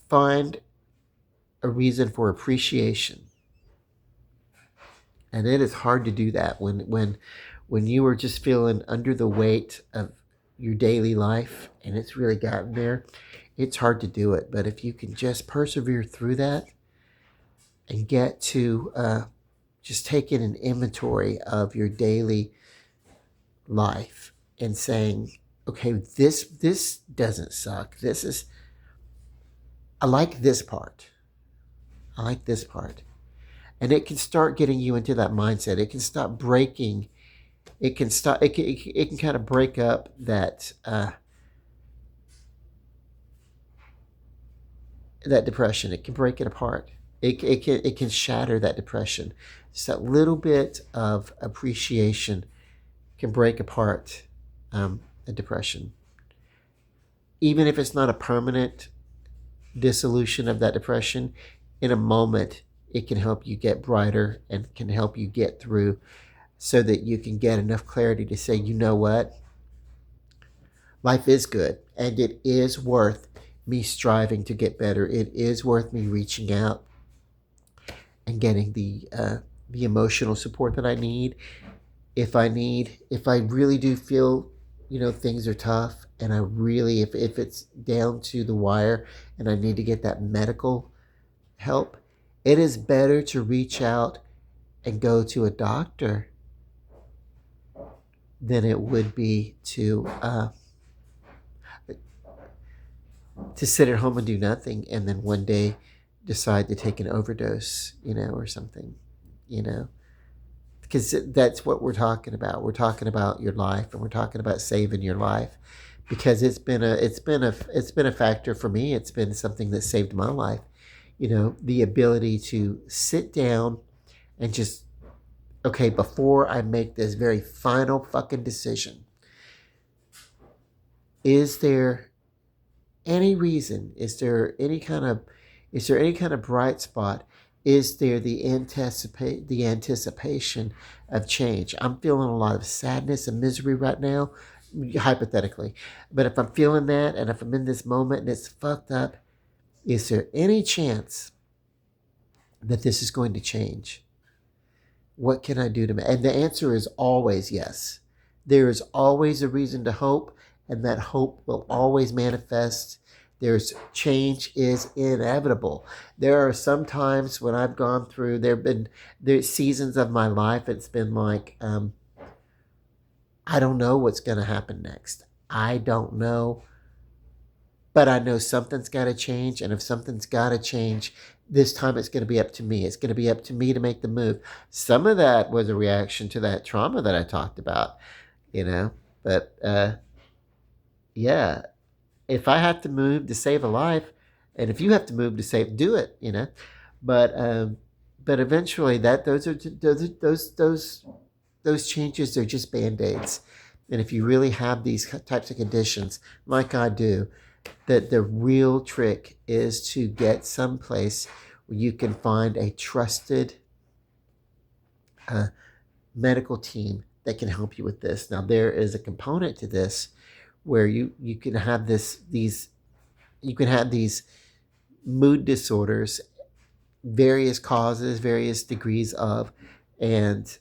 find a reason for appreciation, and it is hard to do that when you are just feeling under the weight of your daily life and it's really gotten there, it's hard to do it. But if you can just persevere through that and get to just taking an inventory of your daily life and saying, okay, this doesn't suck. I like this part. I like this part. And it can start getting you into that mindset. It can start breaking it can stop. It can kind of break up that depression. It can break it apart. It can shatter that depression. Just that little bit of appreciation can break apart a depression. Even if it's not a permanent dissolution of that depression, in a moment, it can help you get brighter and can help you get through so that you can get enough clarity to say, you know what? Life is good and it is worth me striving to get better. It is worth me reaching out and getting the emotional support that I need. If I really do feel, things are tough and I really, if it's down to the wire and I need to get that medical help, it is better to reach out and go to a doctor than it would be to sit at home and do nothing and then one day decide to take an overdose, or something, you know, because that's what we're talking about. We're talking about your life and we're talking about saving your life because it's been a factor for me. It's been something that saved my life. The ability to sit down and just, okay, before I make this very final fucking decision, is there any reason? Is there any kind of bright spot? Is there the anticipation of change? I'm feeling a lot of sadness and misery right now, hypothetically. But if I'm feeling that and if I'm in this moment and it's fucked up, is there any chance that this is going to change? What can I do to make? And the answer is always yes. There is always a reason to hope, and that hope will always manifest. There's change is inevitable. There are some times when I've gone through. There's seasons of my life. It's been like I don't know what's going to happen next. I don't know, but I know something's got to change, and if something's got to change, this time it's going to be up to me. It's going to be up to me to make the move. Some of that was a reaction to that trauma that I talked about, but yeah, if I have to move to save a life, and if you have to move to save, do it. But eventually, those changes are just band-aids. And if you really have these types of conditions, like I do, that the real trick is to get someplace where you can find a trusted medical team that can help you with this. Now, there is a component to this where you can have these mood disorders, various causes, various degrees of, and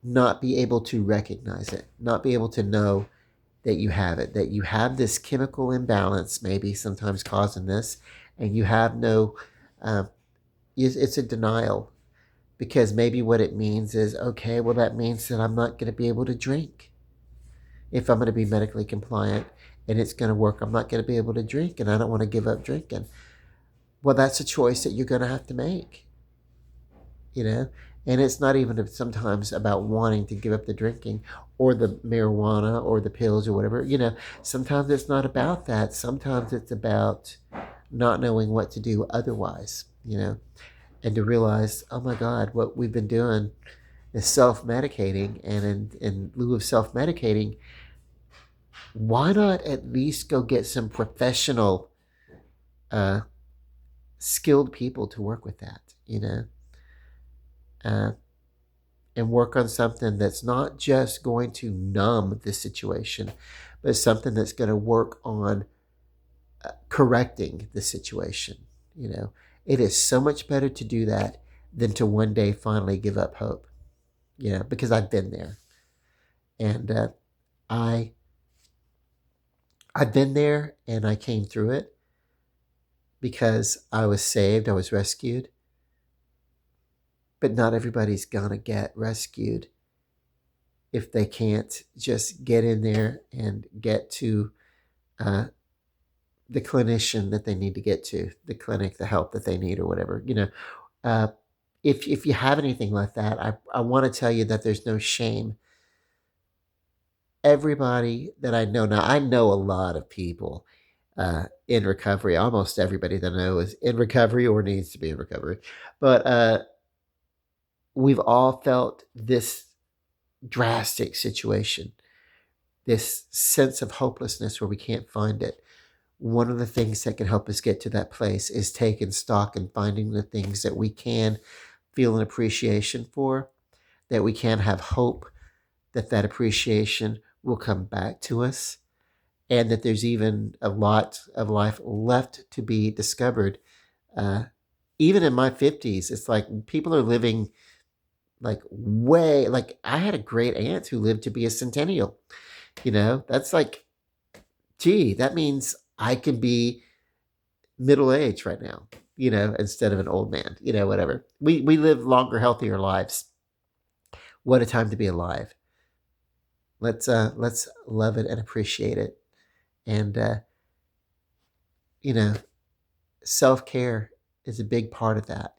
not be able to recognize it, not be able to know that you have it, that you have this chemical imbalance, maybe sometimes causing this, and you have no, it's a denial, because maybe what it means is, okay, well, that means that I'm not going to be able to drink. If I'm going to be medically compliant and it's going to work, I'm not going to be able to drink, and I don't want to give up drinking. Well, that's a choice that you're going to have to make, and it's not even sometimes about wanting to give up the drinking or the marijuana or the pills or whatever. Sometimes it's not about that. Sometimes it's about not knowing what to do otherwise, and to realize, oh my God, what we've been doing is self-medicating, and in lieu of self-medicating, why not at least go get some professional, skilled people to work with that, and work on something that's not just going to numb the situation, but something that's going to work on correcting the situation. It is so much better to do that than to one day finally give up hope, because I've been there. And I've been there and I came through it because I was saved, I was rescued. But not everybody's gonna get rescued if they can't just get in there and get to the clinician that they need to get to, the clinic, the help that they need, or whatever. Uh, if you have anything like that, I want to tell you that there's no shame. Everybody that I know now, I know a lot of people in recovery. Almost everybody that I know is in recovery or needs to be in recovery. But we've all felt this drastic situation, this sense of hopelessness where we can't find it. One of the things that can help us get to that place is taking stock and finding the things that we can feel an appreciation for, that we can have hope that that appreciation will come back to us, and that there's even a lot of life left to be discovered. Uh, Even in my 50s, it's like people are living like way, like I had a great aunt who lived to be a centennial. That's like, gee, that means I can be middle age right now, instead of an old man, whatever. We live longer, healthier lives. What a time to be alive. Let's love it and appreciate it. And you know, self-care is a big part of that.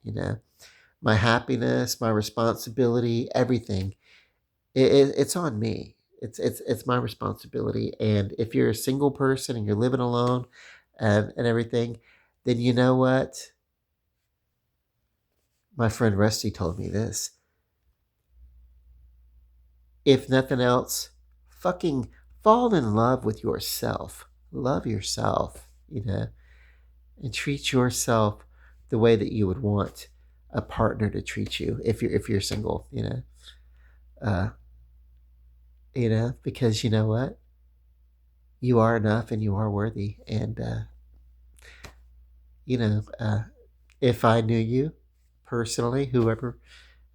My happiness, my responsibility, everything. It's on me. It's my responsibility. And if you're a single person and you're living alone and everything, then you know what? My friend Rusty told me this. If nothing else, fucking fall in love with yourself. Love yourself, and treat yourself the way that you would want a partner to treat you if you're single. Uh, because you know what? You are enough and you are worthy. And you know, uh, if I knew you personally, whoever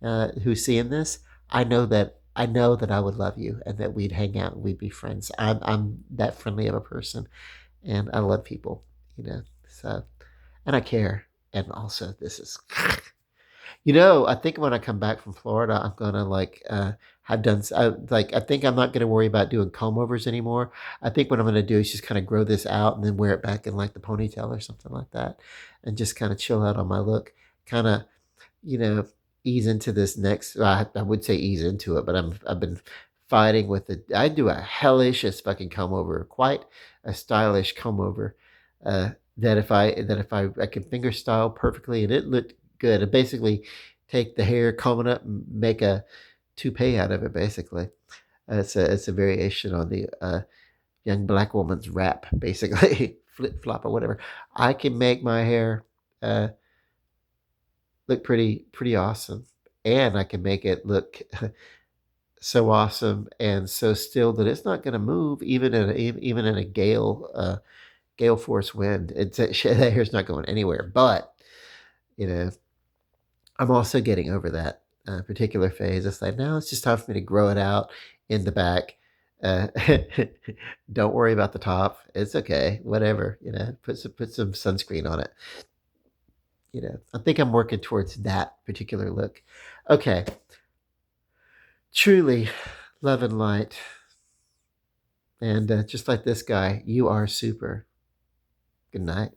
who's seeing this, I know that I would love you and that we'd hang out and we'd be friends. I'm that friendly of a person, and I love people. So, and I care. And also, this is, I think when I come back from Florida, I'm gonna like have done. I think I'm not gonna worry about doing comb overs anymore. I think what I'm gonna do is just kind of grow this out and then wear it back in like the ponytail or something like that, and just kind of chill out on my look. Kind of, you know, ease into this next. I would say ease into it, but I've been fighting with it. I do a hellish as fucking comb over, quite a stylish comb over. That if I can finger style perfectly and it looked good. I basically take the hair, comb it up, and make a toupee out of it. Basically, it's a variation on the young black woman's rap. Basically, flip flop or whatever. I can make my hair. Look pretty awesome, and I can make it look so awesome and so still that it's not going to move even in a gale force wind. That hair's not going anywhere. But you know, I'm also getting over that particular phase. It's like now it's just time for me to grow it out in the back. Uh, don't worry about the top. It's okay. Whatever. Put some sunscreen on it. I think I'm working towards that particular look. Okay. Truly love and light. And just like this guy, you are super. Good night.